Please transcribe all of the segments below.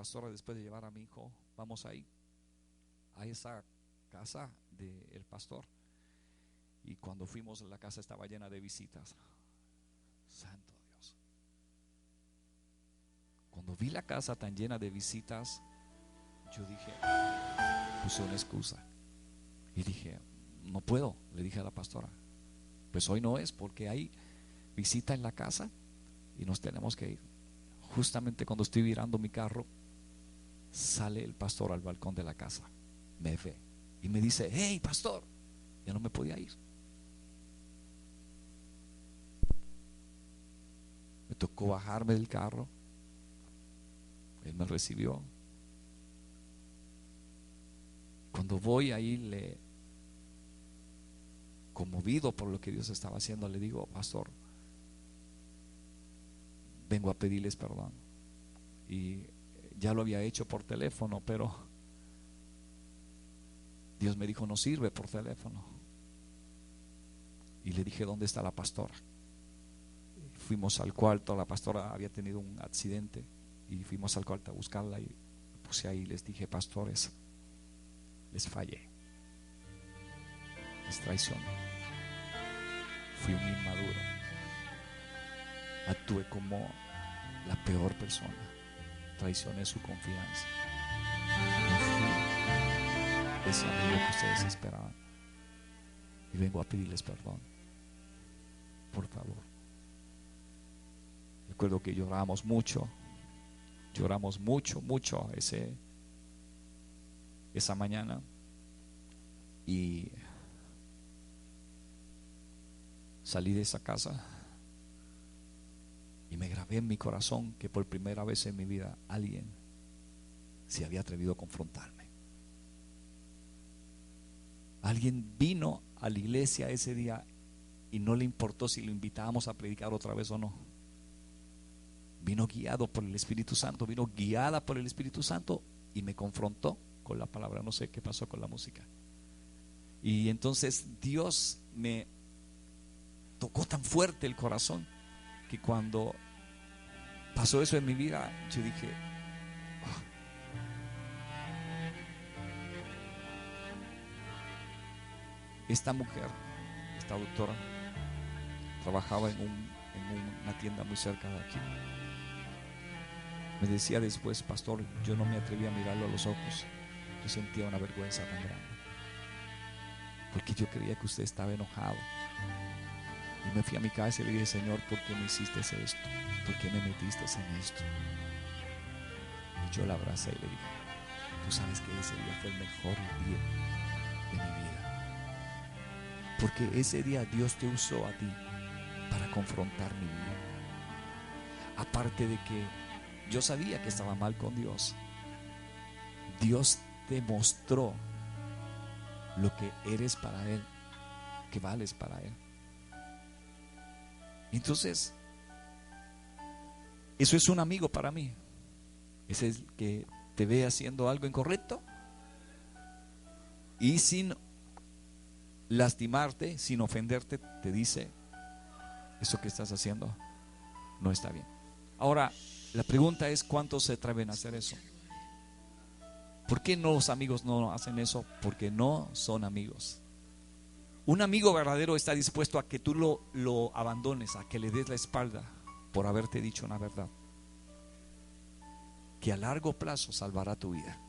pastora, después de llevar a mi hijo, vamos ahí a esa casa del pastor. Y cuando fuimos, la casa estaba llena de visitas. Santo Dios. Cuando vi la casa tan llena de visitas, yo dije, puse una excusa y dije, no puedo. Le dije a la pastora, pues hoy no es, porque hay visita en la casa y nos tenemos que ir. Justamente cuando estoy virando mi carro, sale el pastor al balcón de la casa, me ve y me dice, hey pastor. Ya no me podía ir. Me tocó bajarme del carro. Él me recibió. Cuando voy ahí, conmovido por lo que Dios estaba haciendo, le digo, pastor, vengo a pedirles perdón. Y ya lo había hecho por teléfono, pero Dios me dijo, no sirve por teléfono. Y le dije, ¿dónde está la pastora? Fuimos al cuarto. La pastora había tenido un accidente y fuimos al cuarto a buscarla y me puse ahí y les dije, pastores, les fallé, les traicioné, fui un inmaduro, actué como la peor persona, traicioné su confianza, no fui ese amigo que ustedes esperaban, y vengo a pedirles perdón, por favor. Recuerdo que lloramos mucho esa mañana, y salí de esa casa y me grabé en mi corazón que por primera vez en mi vida alguien se había atrevido a confrontarme. Alguien vino a la iglesia ese día y no le importó si lo invitábamos a predicar otra vez o no. Vino guiado por el Espíritu Santo, vino guiada por el Espíritu Santo y me confrontó con la palabra. No sé qué pasó con la música. Y entonces Dios me tocó tan fuerte el corazón que cuando pasó eso en mi vida, yo dije, oh. Esta mujer, esta doctora, trabajaba en una tienda muy cerca de aquí. Me decía después, pastor, yo no me atreví a mirarlo a los ojos. Yo sentía una vergüenza tan grande, porque yo creía que usted estaba enojado. Y me fui a mi casa y le dije, Señor, ¿por qué me hiciste esto? ¿Por qué me metiste en esto? Y yo la abracé y le dije, tú sabes que ese día fue el mejor día de mi vida, porque ese día Dios te usó a ti para confrontar mi vida. Aparte de que yo sabía que estaba mal con Dios, Dios te mostró lo que eres para Él, que vales para Él. Entonces, eso es un amigo para mí. Ese es el que te ve haciendo algo incorrecto y sin lastimarte, sin ofenderte, te dice, eso que estás haciendo no está bien. Ahora, la pregunta es, ¿cuántos se atreven a hacer eso? ¿Por qué no los amigos no hacen eso? Porque no son amigos. Un amigo verdadero está dispuesto a que tú lo abandones, a que le des la espalda por haberte dicho una verdad que a largo plazo salvará tu vida.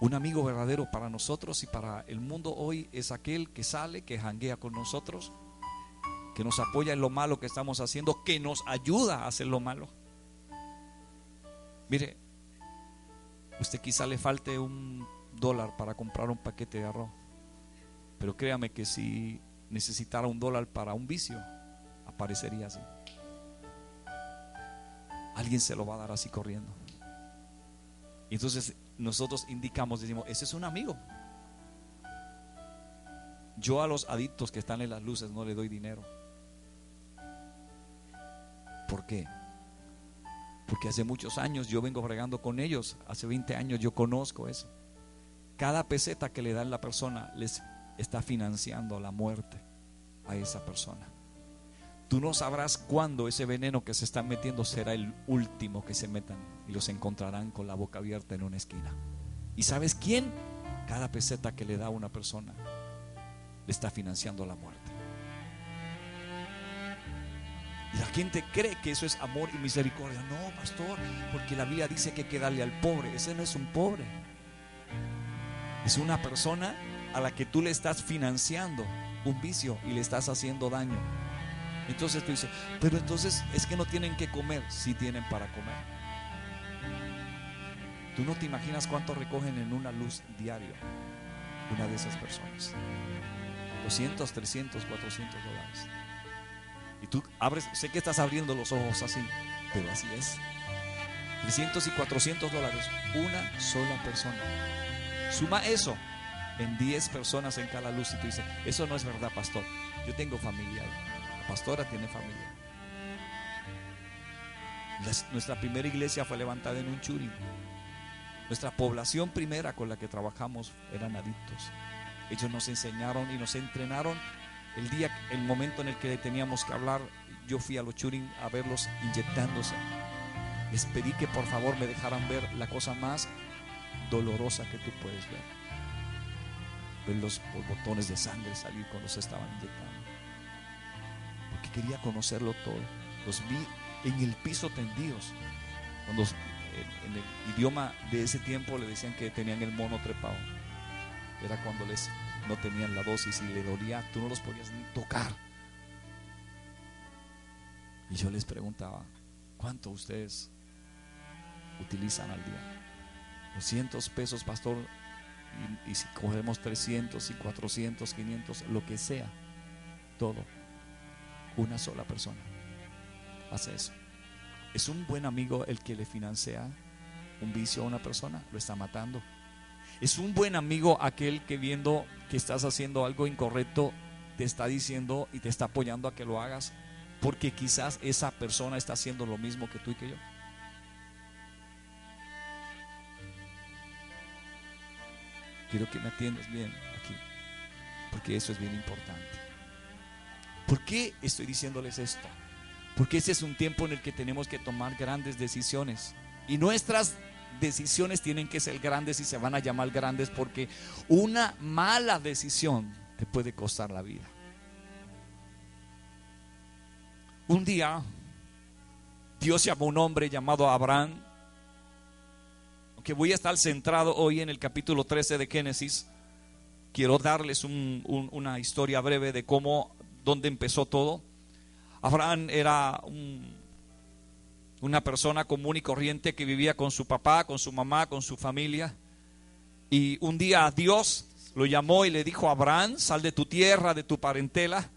Un amigo verdadero para nosotros y para el mundo hoy es aquel que sale, que janguea con nosotros, que nos apoya en lo malo que estamos haciendo, que nos ayuda a hacer lo malo. Mire, usted quizá le falte $1 para comprar un paquete de arroz, pero créame que si necesitara $1 para un vicio, aparecería así. Alguien se lo va a dar así corriendo. Y entonces nosotros indicamos, decimos, ese es un amigo. Yo a los adictos que están en las luces no le doy dinero. ¿Por qué? Porque hace muchos años yo vengo bregando con ellos. Hace 20 años yo conozco eso. Cada peseta que le da la persona les está financiando la muerte a esa persona. Tú no sabrás cuándo ese veneno que se están metiendo será el último que se metan, y los encontrarán con la boca abierta en una esquina. ¿Y sabes quién? Cada peseta que le da a una persona le está financiando la muerte. Y la gente cree que eso es amor y misericordia. No, pastor, porque la Biblia dice que hay que darle al pobre. Ese no es un pobre, es una persona a la que tú le estás financiando un vicio y le estás haciendo daño. Entonces tú dices, pero entonces es que no tienen que comer. Sí tienen para comer. Tú no te imaginas cuánto recogen en una luz diario una de esas personas. 200, 300, 400 dólares. Y tú abres, sé que estás abriendo los ojos así, pero así es. 300 y 400 dólares, una sola persona. Suma eso en 10 personas en cada luz. Y tú dices, eso no es verdad, pastor. Yo tengo familia ahí. La pastora tiene familia. Nuestra primera iglesia fue levantada en un churi. Nuestra población primera con la que trabajamos eran adictos. Ellos nos enseñaron y nos entrenaron. El momento en el que teníamos que hablar, yo fui a los churin a verlos inyectándose. Les pedí que por favor me dejaran ver la cosa más dolorosa que tú puedes ver los botones de sangre salir cuando se estaban inyectando, porque quería conocerlo todo. Los vi en el piso tendidos. Cuando en el idioma de ese tiempo le decían que tenían el mono trepado, era cuando no tenían la dosis y le dolía, tú no los podías ni tocar. Y yo les preguntaba, ¿cuánto ustedes utilizan al día? 200 pesos, pastor. Y si cogemos 300 y 400, 500, lo que sea, todo, una sola persona hace eso. ¿Es un buen amigo el que le financia un vicio a una persona? Lo está matando. ¿Es un buen amigo aquel que, viendo que estás haciendo algo incorrecto, te está diciendo y te está apoyando a que lo hagas? Porque quizás esa persona está haciendo lo mismo que tú y que yo. Quiero que me atiendas bien aquí, porque eso es bien importante. ¿Por qué estoy diciéndoles esto? Porque ese es un tiempo en el que tenemos que tomar grandes decisiones. Y nuestras decisiones tienen que ser grandes y se van a llamar grandes, porque una mala decisión te puede costar la vida. Un día Dios llamó a un hombre llamado Abraham. Aunque voy a estar centrado hoy en el capítulo 13 de Génesis, quiero darles una historia breve de dónde empezó todo. Abraham era una persona común y corriente que vivía con su papá, con su mamá, con su familia. Y un día Dios lo llamó y le dijo: Abraham, sal de tu tierra, de tu parentela.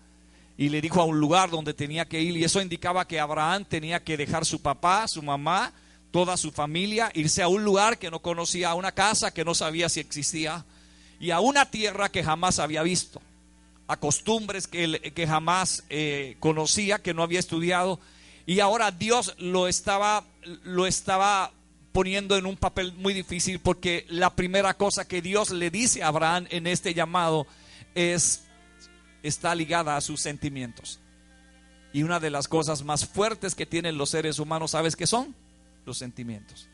Y le dijo a un lugar donde tenía que ir. Y eso indicaba que Abraham tenía que dejar su papá, su mamá, toda su familia, irse a un lugar que no conocía, a una casa que no sabía si existía, y a una tierra que jamás había visto, a costumbres que jamás conocía, que no había estudiado. Y ahora Dios lo estaba poniendo en un papel muy difícil, porque la primera cosa que Dios le dice a Abraham en este llamado está ligada a sus sentimientos. Y una de las cosas más fuertes que tienen los seres humanos, ¿sabes qué son? Los sentimientos.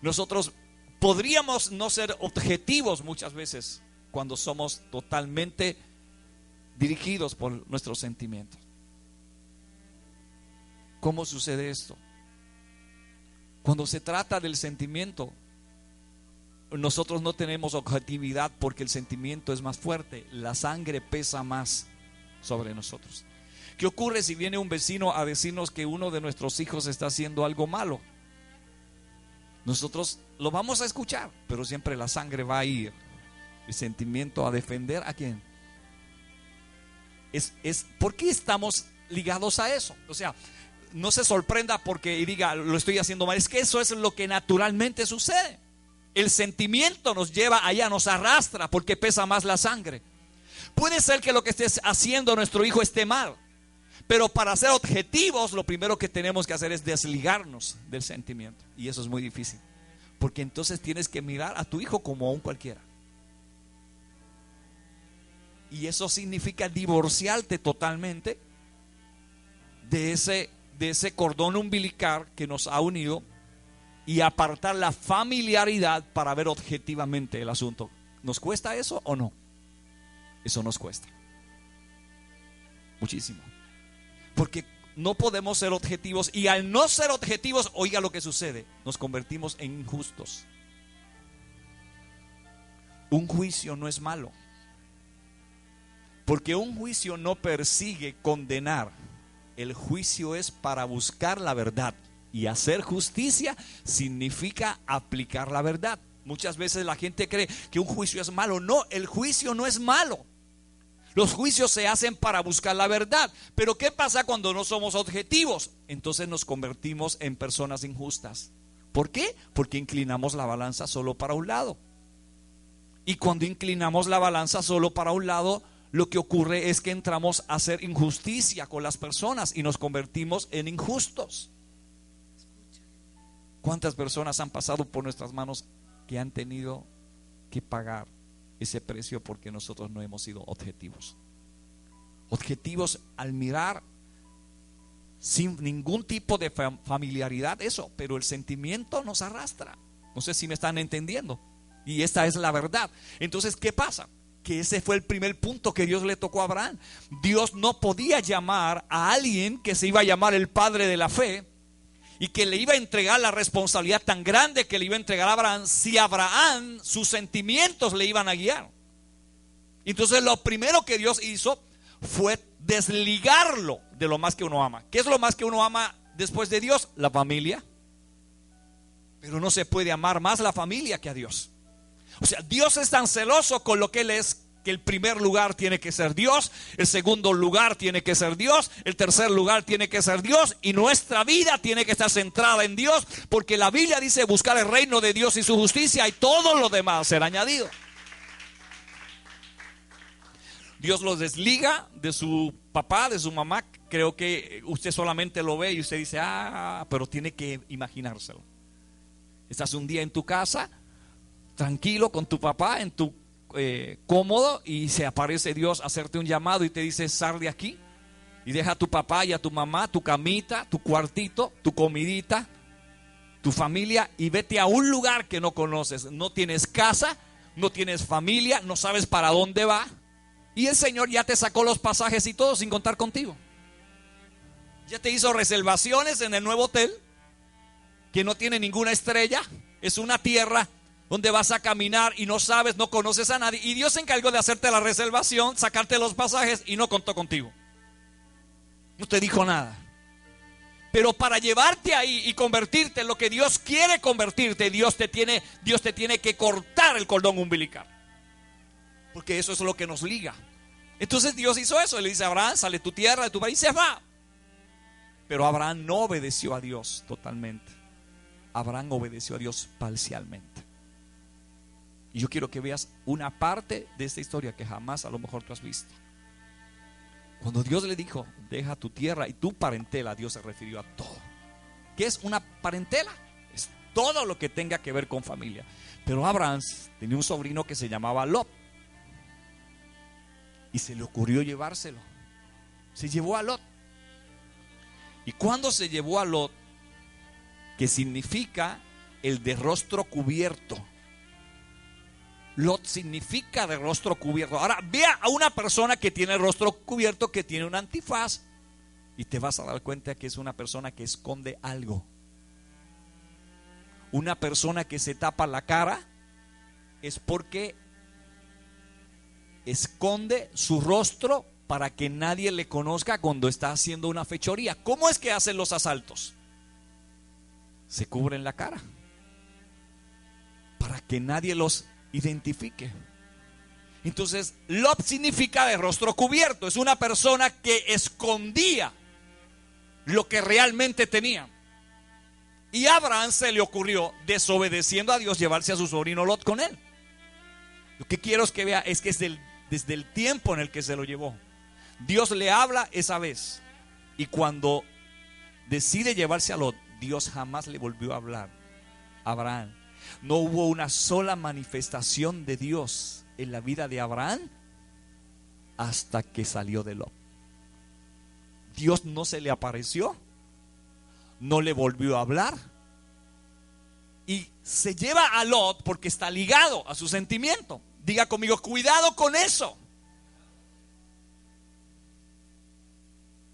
Nosotros podríamos no ser objetivos muchas veces cuando somos totalmente dirigidos por nuestros sentimientos. ¿Cómo sucede esto? Cuando se trata del sentimiento, nosotros no tenemos objetividad, porque el sentimiento es más fuerte, la sangre pesa más sobre nosotros. ¿Qué ocurre si viene un vecino a decirnos que uno de nuestros hijos está haciendo algo malo? Nosotros lo vamos a escuchar, pero siempre la sangre va a ir, el sentimiento a defender ¿a quién? ¿Por qué estamos ligados a eso? O sea, no se sorprenda porque diga lo estoy haciendo mal. Es que eso es lo que naturalmente sucede. El sentimiento nos lleva allá, nos arrastra, porque pesa más la sangre. Puede ser que lo que estés haciendo nuestro hijo esté mal, pero para ser objetivos, lo primero que tenemos que hacer es desligarnos del sentimiento. Y eso es muy difícil, porque entonces tienes que mirar a tu hijo como a un cualquiera. Y eso significa divorciarte totalmente de ese cordón umbilical que nos ha unido y apartar la familiaridad para ver objetivamente el asunto. ¿Nos cuesta eso o no? Eso nos cuesta muchísimo, porque no podemos ser objetivos, y al no ser objetivos, oiga lo que sucede: nos convertimos en injustos. Un juicio no es malo, porque un juicio no persigue condenar. El juicio es para buscar la verdad, y hacer justicia significa aplicar la verdad. Muchas veces la gente cree que un juicio es malo. No, el juicio no es malo. Los juicios se hacen para buscar la verdad. Pero ¿qué pasa cuando no somos objetivos? Entonces nos convertimos en personas injustas. ¿Por qué? Porque inclinamos la balanza solo para un lado. Y cuando inclinamos la balanza solo para un lado, lo que ocurre es que entramos a hacer injusticia con las personas y nos convertimos en injustos. ¿Cuántas personas han pasado por nuestras manos que han tenido que pagar ese precio porque nosotros no hemos sido objetivos? Objetivos al mirar sin ningún tipo de familiaridad, eso, pero el sentimiento nos arrastra. No sé si me están entendiendo. Y esta es la verdad. Entonces, ¿qué pasa? Que ese fue el primer punto que Dios le tocó a Abraham. Dios no podía llamar a alguien que se iba a llamar el padre de la fe y que le iba a entregar la responsabilidad tan grande que le iba a entregar a Abraham, si Abraham, sus sentimientos le iban a guiar. Entonces lo primero que Dios hizo fue desligarlo de lo más que uno ama. ¿Qué es lo más que uno ama después de Dios? La familia. Pero no se puede amar más la familia que a Dios. O sea, Dios es tan celoso con lo que Él es, que el primer lugar tiene que ser Dios, el segundo lugar tiene que ser Dios, el tercer lugar tiene que ser Dios, y nuestra vida tiene que estar centrada en Dios, porque la Biblia dice: buscar el reino de Dios y su justicia, y todo lo demás será añadido. Dios los desliga de su papá, de su mamá. Creo que usted solamente lo ve y usted dice: pero tiene que imaginárselo. Estás un día en tu casa, tranquilo con tu papá, en tu cómodo, y se aparece Dios a hacerte un llamado y te dice: sal de aquí y deja a tu papá y a tu mamá, tu camita, tu cuartito, tu comidita, tu familia, y vete a un lugar que no conoces. No tienes casa, no tienes familia, no sabes para dónde va, y el Señor ya te sacó los pasajes y todo sin contar contigo. Ya te hizo reservaciones en el nuevo hotel que no tiene ninguna estrella. Es una tierra donde vas a caminar y no sabes, no conoces a nadie, y Dios se encargó de hacerte la reservación, sacarte los pasajes, y no contó contigo. No te dijo nada. Pero para llevarte ahí y convertirte en lo que Dios quiere convertirte, Dios te tiene que cortar el cordón umbilical, porque eso es lo que nos liga. Entonces Dios hizo eso. Le dice a Abraham: sale de tu tierra, de tu país, se va. Pero Abraham no obedeció a Dios totalmente. Abraham obedeció a Dios parcialmente. Y yo quiero que veas una parte de esta historia que jamás a lo mejor tú has visto. Cuando Dios le dijo: deja tu tierra y tu parentela, Dios se refirió a todo. ¿Qué es una parentela? Es todo lo que tenga que ver con familia. Pero Abraham tenía un sobrino que se llamaba Lot, y se le ocurrió llevárselo. Se llevó a Lot. Y cuando se llevó a Lot, que significa el de rostro cubierto, Lot significa de rostro cubierto. Ahora vea a una persona que tiene el rostro cubierto, que tiene un antifaz, y te vas a dar cuenta que es una persona que esconde algo. Una persona que se tapa la cara es porque esconde su rostro para que nadie le conozca cuando está haciendo una fechoría. ¿Cómo es que hacen los asaltos? Se cubren la cara para que nadie los identifique. Entonces, Lot significa de rostro cubierto. Es una persona que escondía lo que realmente tenía. Y a Abraham se le ocurrió, desobedeciendo a Dios, llevarse a su sobrino Lot con él. Lo que quiero es que vea es que es desde el tiempo en el que se lo llevó. Dios le habla esa vez, y cuando decide llevarse a Lot, Dios jamás le volvió a hablar a Abraham. No hubo una sola manifestación de Dios en la vida de Abraham hasta que salió de Lot. Dios no se le apareció, no le volvió a hablar, y se lleva a Lot porque está ligado a su sentimiento. Diga conmigo, cuidado con eso,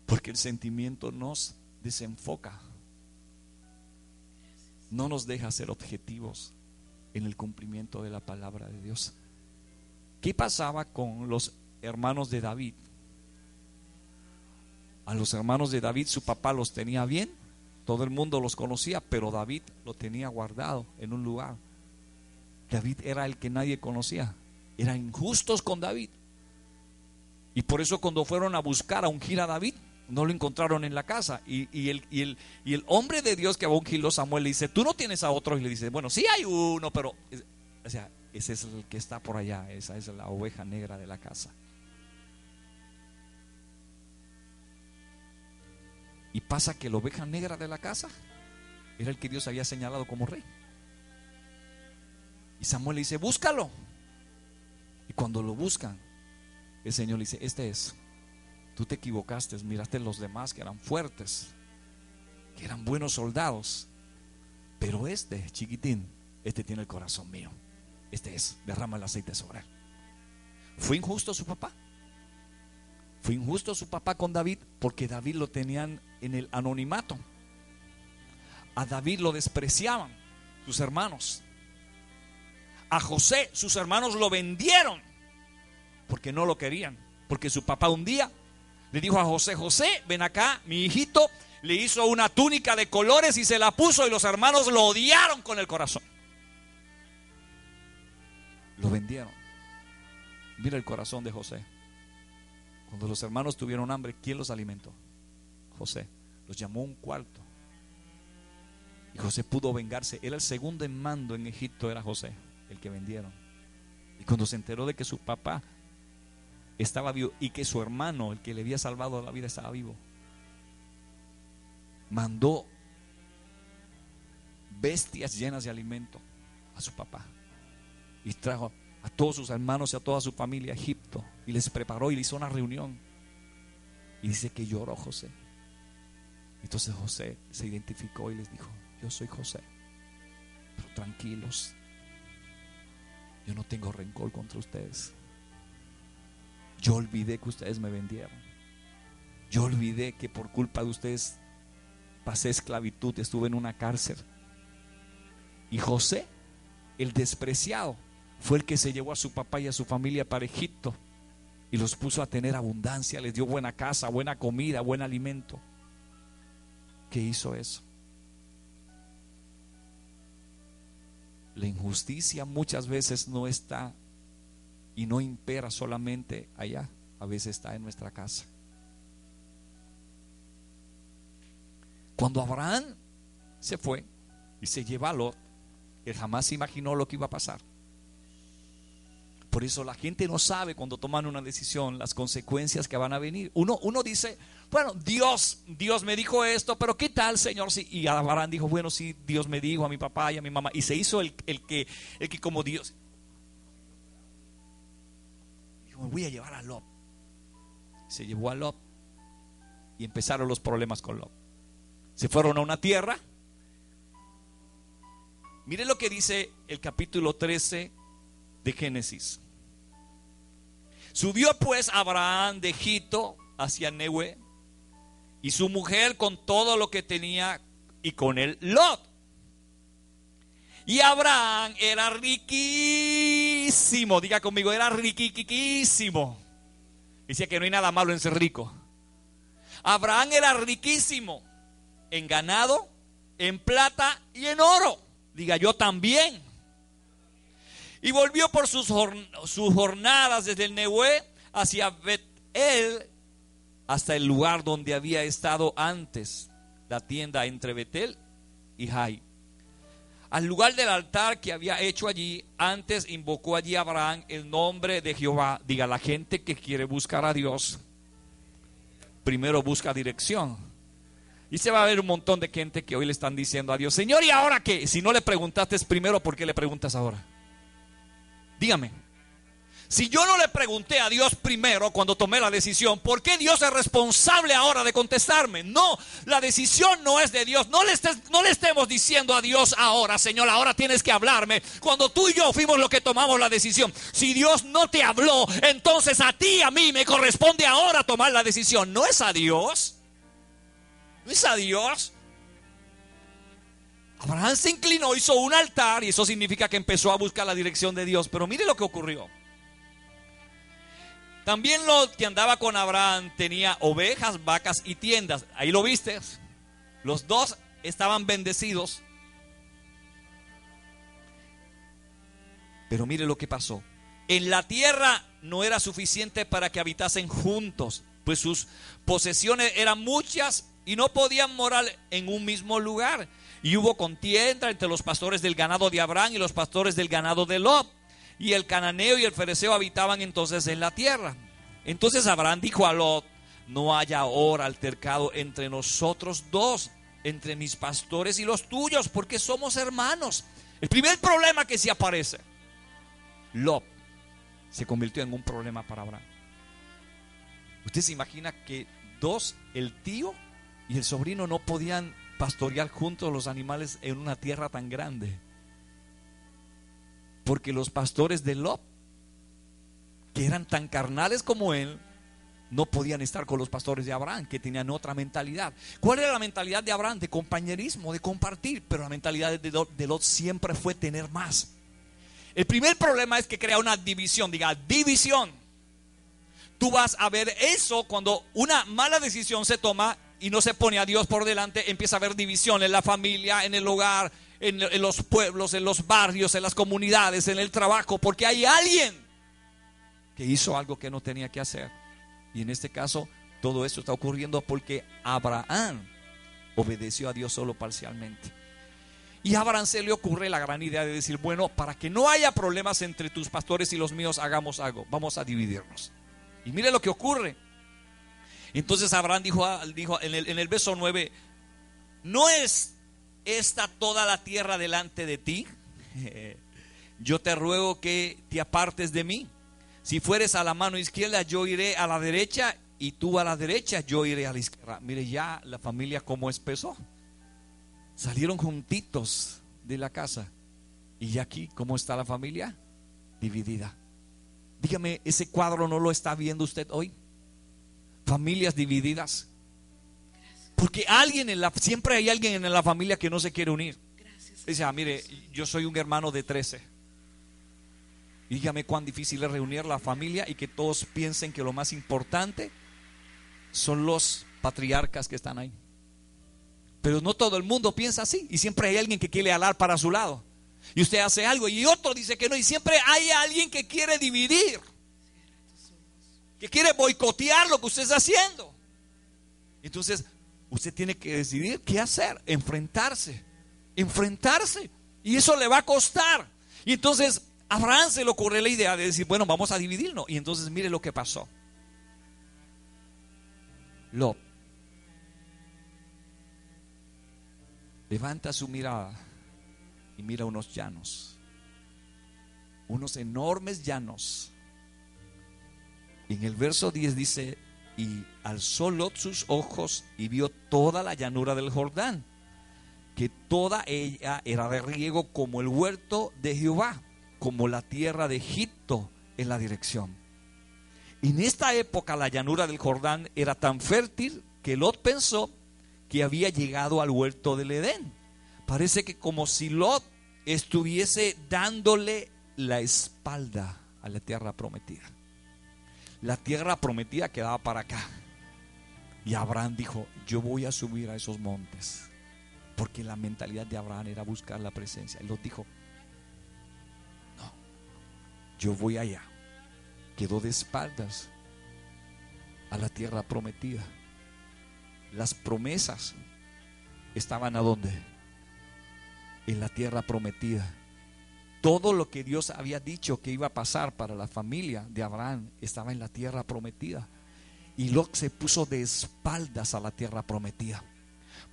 porque el sentimiento nos desenfoca, no nos deja ser objetivos en el cumplimiento de la palabra de Dios. ¿Qué pasaba con los hermanos de David? A los hermanos de David su papá los tenía bien, todo el mundo los conocía, pero David lo tenía guardado en un lugar. David era el que nadie conocía, eran injustos con David, y por eso cuando fueron a buscar a ungir a David, no lo encontraron en la casa. Y el hombre de Dios que va a ungirlo, Samuel, le dice: ¿tú no tienes a otros? Y le dice: bueno, sí hay uno, pero o sea, ese es el que está por allá, esa es la oveja negra de la casa. Y pasa que la oveja negra de la casa era el que Dios había señalado como rey. Y Samuel le dice: búscalo. Y cuando lo buscan, el Señor le dice: este es. Tú te equivocaste, miraste los demás que eran fuertes, que eran buenos soldados, pero este chiquitín, este tiene el corazón mío. Este es, derrama el aceite sobre él. ¿Fue injusto su papá? Fue injusto su papá con David, porque David lo tenían en el anonimato. A David lo despreciaban sus hermanos. A José sus hermanos lo vendieron porque no lo querían, porque su papá un día le dijo a José: José, ven acá, mi hijito. Le hizo una túnica de colores y se la puso, y los hermanos lo odiaron con el corazón. Lo vendieron. Mira el corazón de José. Cuando los hermanos tuvieron hambre, ¿quién los alimentó? José. Los llamó a un cuarto, y José pudo vengarse. Era el segundo en mando en Egipto, era José, el que vendieron. Y cuando se enteró de que su papá estaba vivo y que su hermano, el que le había salvado la vida, estaba vivo, mandó bestias llenas de alimento a su papá, y trajo a todos sus hermanos y a toda su familia a Egipto, y les preparó y le hizo una reunión. Y dice que lloró José. Entonces José se identificó y les dijo: yo soy José, pero tranquilos, yo no tengo rencor contra ustedes. Yo olvidé que ustedes me vendieron. Yo olvidé que por culpa de ustedes pasé esclavitud, estuve en una cárcel. Y José, el despreciado, fue el que se llevó a su papá y a su familia para Egipto y los puso a tener abundancia, les dio buena casa, buena comida, buen alimento. ¿Qué hizo eso? La injusticia muchas veces no está y no impera solamente allá, a veces está en nuestra casa. Cuando Abraham se fue y se lleva a Lot, él jamás imaginó lo que iba a pasar. Por eso la gente no sabe, cuando toman una decisión, las consecuencias que van a venir. Uno dice: bueno, Dios me dijo esto, pero ¿qué tal, Señor? Sí. Y Abraham dijo: bueno, sí, Dios me dijo, a mi papá y a mi mamá. Y se hizo el que como Dios. Dijo: me voy a llevar a Lot. Se llevó a Lot y empezaron los problemas con Lot. Se fueron a una tierra. Mire lo que dice el capítulo 13 de Génesis. Subió pues Abraham de Egipto hacia Nehué, y su mujer con todo lo que tenía, y con él Lot. Y Abraham era riquísimo. Diga conmigo: era riquísimo. Decía que no hay nada malo en ser rico. Abraham era riquísimo en ganado, en plata y en oro. Diga: yo también. Y volvió por sus jornadas desde el Nehué hacia Betel, hasta el lugar donde había estado antes, la tienda entre Betel y Jai. Al lugar del altar que había hecho allí antes, invocó allí Abraham el nombre de Jehová. Diga: la gente que quiere buscar a Dios, primero busca dirección. Y se va a ver un montón de gente que hoy le están diciendo a Dios: Señor, ¿y ahora qué? Si no le preguntaste primero, ¿por qué le preguntas ahora? Dígame. Si yo no le pregunté a Dios primero cuando tomé la decisión, ¿por qué Dios es responsable ahora de contestarme? No, la decisión no es de Dios. No le estemos diciendo a Dios ahora, Señor, ahora tienes que hablarme. Cuando tú y yo fuimos los que tomamos la decisión. Si Dios no te habló, entonces a ti y a mí me corresponde ahora tomar la decisión. No es a Dios. No es a Dios. Abraham se inclinó, hizo un altar y eso significa que empezó a buscar la dirección de Dios. Pero mire lo que ocurrió. También Lot, que andaba con Abraham, tenía ovejas, vacas y tiendas. Ahí lo viste. Los dos estaban bendecidos. Pero mire lo que pasó. En la tierra no era suficiente para que habitasen juntos, pues sus posesiones eran muchas y no podían morar en un mismo lugar. Y hubo contienda entre los pastores del ganado de Abraham y los pastores del ganado de Lot. Y el cananeo y el fereceo habitaban entonces en la tierra. Entonces Abraham dijo a Lot: no haya ahora altercado entre nosotros dos, entre mis pastores y los tuyos, porque somos hermanos. El primer problema que se aparece, Lot se convirtió en un problema para Abraham. Usted se imagina que dos, el tío y el sobrino, no podían pastorear juntos los animales en una tierra tan grande, porque los pastores de Lot, que eran tan carnales como él, no podían estar con los pastores de Abraham, que tenían otra mentalidad. ¿Cuál era la mentalidad de Abraham? De compañerismo, de compartir. Pero la mentalidad de Lot siempre fue tener más. El primer problema es que crea una división. Diga, división. Tú vas a ver eso cuando una mala decisión se toma y no se pone a Dios por delante. Empieza a haber división en la familia, en el hogar, en los pueblos, en los barrios, en las comunidades, en el trabajo, porque hay alguien que hizo algo que no tenía que hacer. Y en este caso todo esto está ocurriendo porque Abraham obedeció a Dios solo parcialmente. Y a Abraham se le ocurre la gran idea de decir: bueno, para que no haya problemas entre tus pastores y los míos, hagamos algo, vamos a dividirnos. Y mire lo que ocurre. Entonces Abraham dijo en el verso 9: ¿no es esta toda la tierra delante de ti? Yo te ruego que te apartes de mí. Si fueres a la mano izquierda, yo iré a la derecha, y tú a la derecha, yo iré a la izquierda. Mire ya la familia cómo empezó. Salieron juntitos de la casa. Y aquí, ¿cómo está la familia? Dividida. Dígame, ¿ese cuadro no lo está viendo usted hoy? Familias divididas. Porque siempre hay alguien en la familia que no se quiere unir. Dice: mire, yo soy un hermano de 13. Dígame cuán difícil es reunir la familia y que todos piensen que lo más importante son los patriarcas que están ahí. Pero no todo el mundo piensa así, y siempre hay alguien que quiere alar para su lado. Y usted hace algo y otro dice que no, y siempre hay alguien que quiere dividir, que quiere boicotear lo que usted está haciendo. Entonces usted tiene que decidir qué hacer: enfrentarse. Y eso le va a costar. Y entonces a Abraham se le ocurre la idea de decir: bueno, vamos a dividirnos. Y entonces mire lo que pasó. Lot levanta su mirada y mira unos llanos, unos enormes llanos. Y en el verso 10 dice: y alzó Lot sus ojos y vio toda la llanura del Jordán, que toda ella era de riego como el huerto de Jehová, como la tierra de Egipto en la dirección. En esta época la llanura del Jordán era tan fértil que Lot pensó que había llegado al huerto del Edén. Parece que como si Lot estuviese dándole la espalda a la tierra prometida. La tierra prometida quedaba para acá. Y Abraham dijo: yo voy a subir a esos montes, porque la mentalidad de Abraham era buscar la presencia. Y Lot dijo: no, yo voy allá. Quedó de espaldas a la tierra prometida. Las promesas estaban ¿a dónde? En la tierra prometida. Todo lo que Dios había dicho que iba a pasar para la familia de Abraham estaba en la tierra prometida. Y Lot se puso de espaldas a la tierra prometida.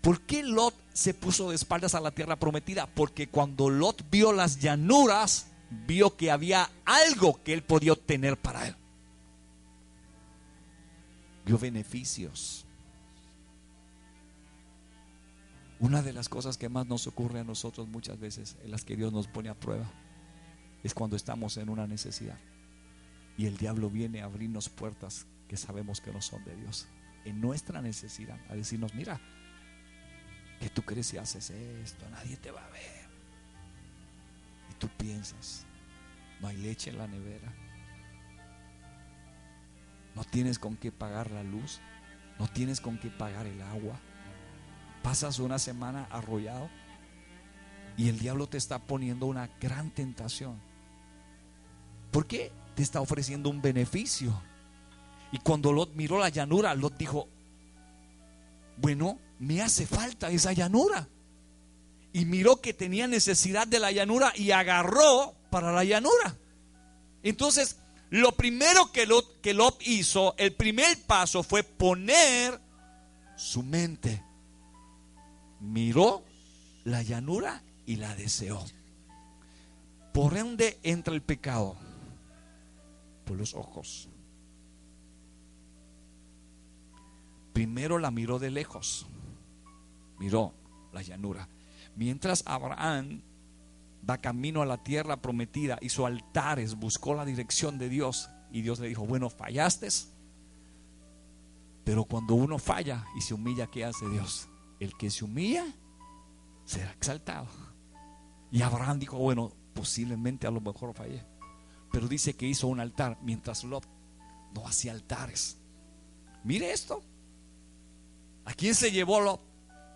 ¿Por qué Lot se puso de espaldas a la tierra prometida? Porque cuando Lot vio las llanuras, vio que había algo que él podía obtener para él. Vio beneficios. Una de las cosas que más nos ocurre a nosotros muchas veces, en las que Dios nos pone a prueba, es cuando estamos en una necesidad y el diablo viene a abrirnos puertas que sabemos que no son de Dios, en nuestra necesidad, a decirnos: mira, que tú crees si haces esto, nadie te va a ver. Y tú piensas: no hay leche en la nevera, no tienes con qué pagar la luz, no tienes con qué pagar el agua. Pasas una semana arrollado y el diablo te está poniendo una gran tentación. ¿Por qué? Te está ofreciendo un beneficio. Y cuando Lot miró la llanura, Lot dijo: bueno, me hace falta esa llanura. Y miró que tenía necesidad de la llanura y agarró para la llanura. Entonces, lo primero que Lot hizo, el primer paso fue poner su mente. Miró la llanura y la deseó. ¿Por dónde entra el pecado? Por los ojos. Primero la miró de lejos, miró la llanura. Mientras Abraham va camino a la tierra prometida, hizo altares, buscó la dirección de Dios, y Dios le dijo: bueno, fallaste, pero cuando uno falla y se humilla, ¿qué hace Dios? El que se humilla será exaltado. Y Abraham dijo: bueno, posiblemente a lo mejor fallé, pero dice que hizo un altar, mientras Lot no hacía altares. Mire esto. ¿A quién se llevó Lot?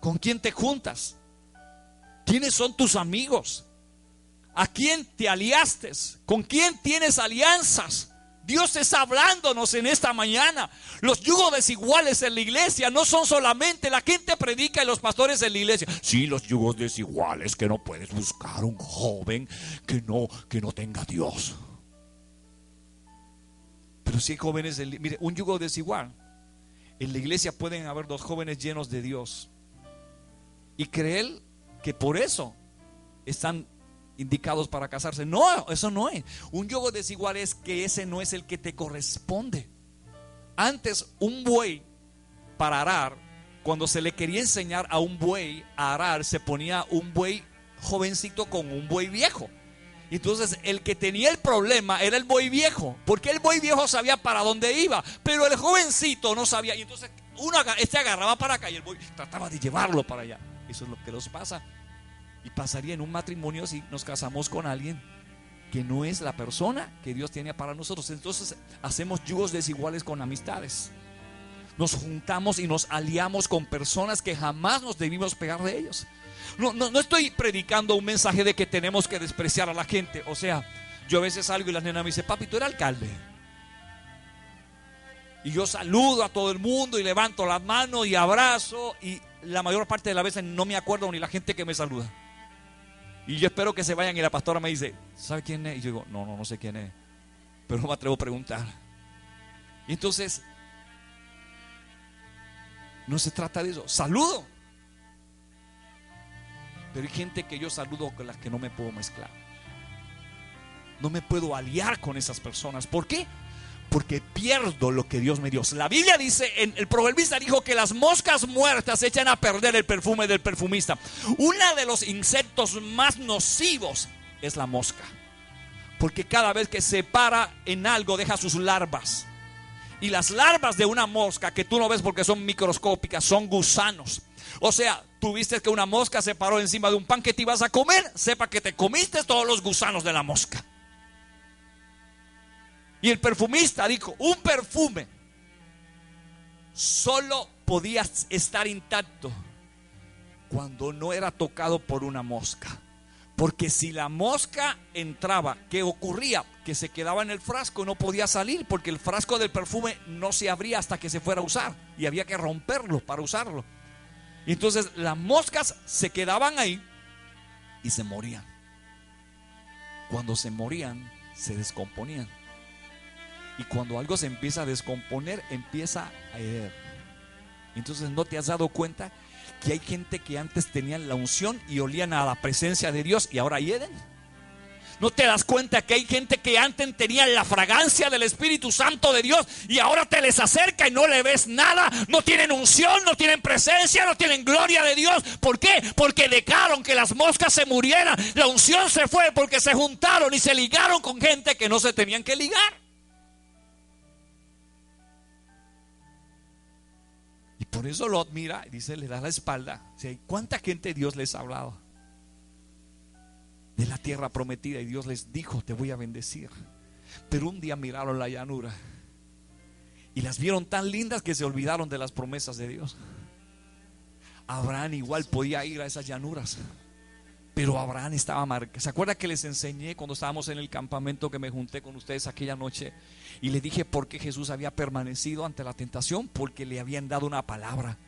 ¿Con quién te juntas? ¿Quiénes son tus amigos? ¿A quién te aliaste? ¿Con quién tienes alianzas? Dios está hablándonos en esta mañana. Los yugos desiguales en la iglesia no son solamente la gente predica y los pastores en la iglesia. Sí, los yugos desiguales, que no puedes buscar un joven que no tenga Dios. Pero si hay jóvenes, mire, un yugo desigual. En la iglesia pueden haber dos jóvenes llenos de Dios y creer que por eso están indicados para casarse. No, eso no es. Un yugo desigual es que ese no es el que te corresponde. Antes, un buey para arar, cuando se le quería enseñar a un buey a arar, se ponía un buey jovencito con un buey viejo. Entonces el que tenía el problema era el buey viejo, porque el buey viejo sabía para dónde iba, pero el jovencito no sabía. Y entonces este agarraba para acá y el buey trataba de llevarlo para allá. Eso es lo que nos pasa. Y pasaría en un matrimonio si nos casamos con alguien que no es la persona que Dios tiene para nosotros. Entonces hacemos yugos desiguales con amistades. Nos juntamos y nos aliamos con personas que jamás nos debimos pegar de ellos. No estoy predicando un mensaje de que tenemos que despreciar a la gente. O sea, yo a veces salgo y las nenas me dicen: papi, tú eres alcalde. Y yo saludo a todo el mundo y levanto las manos y abrazo, y la mayor parte de las veces no me acuerdo ni la gente que me saluda. Y yo espero que se vayan y la pastora me dice: ¿sabe quién es? Y yo digo: no sé quién es, pero no me atrevo a preguntar. Y entonces no se trata de eso. Saludo, pero hay gente que yo saludo con las que no me puedo mezclar. No me puedo aliar con esas personas. ¿Por qué? Porque pierdo lo que Dios me dio. La Biblia dice, el proverbista dijo que las moscas muertas echan a perder el perfume del perfumista. Uno de los insectos más nocivos es la mosca, porque cada vez que se para en algo deja sus larvas. Y las larvas de una mosca, que tú no ves porque son microscópicas, son gusanos. O sea, tú viste que una mosca se paró encima de un pan que te ibas a comer, sepa que te comiste todos los gusanos de la mosca. Y el perfumista dijo: un perfume solo podía estar intacto cuando no era tocado por una mosca. Porque si la mosca entraba, ¿qué ocurría? Que se quedaba en el frasco, no podía salir, porque el frasco del perfume no se abría hasta que se fuera a usar, y había que romperlo para usarlo. Y entonces las moscas se quedaban ahí y se morían. Cuando se morían, se descomponían. Y cuando algo se empieza a descomponer, empieza a hereder. Entonces, ¿no te has dado cuenta que hay gente que antes tenían la unción y olían a la presencia de Dios y ahora hieden? ¿No te das cuenta que hay gente que antes tenía la fragancia del Espíritu Santo de Dios y ahora te les acerca y no le ves nada? No tienen unción, no tienen presencia, no tienen gloria de Dios. ¿Por qué? Porque dejaron que las moscas se murieran. La unción se fue porque se juntaron y se ligaron con gente que no se tenían que ligar. Y por eso lo admira y dice, le da la espalda. ¿Cuánta gente Dios les ha hablado de la tierra prometida y Dios les dijo, te voy a bendecir? Pero un día miraron la llanura y las vieron tan lindas que se olvidaron de las promesas de Dios. Abraham igual podía ir a esas llanuras, pero Abraham estaba marcado. ¿Se acuerda que les enseñé cuando estábamos en el campamento, que me junté con ustedes aquella noche y les dije por qué Jesús había permanecido ante la tentación? Porque le habían dado una palabra.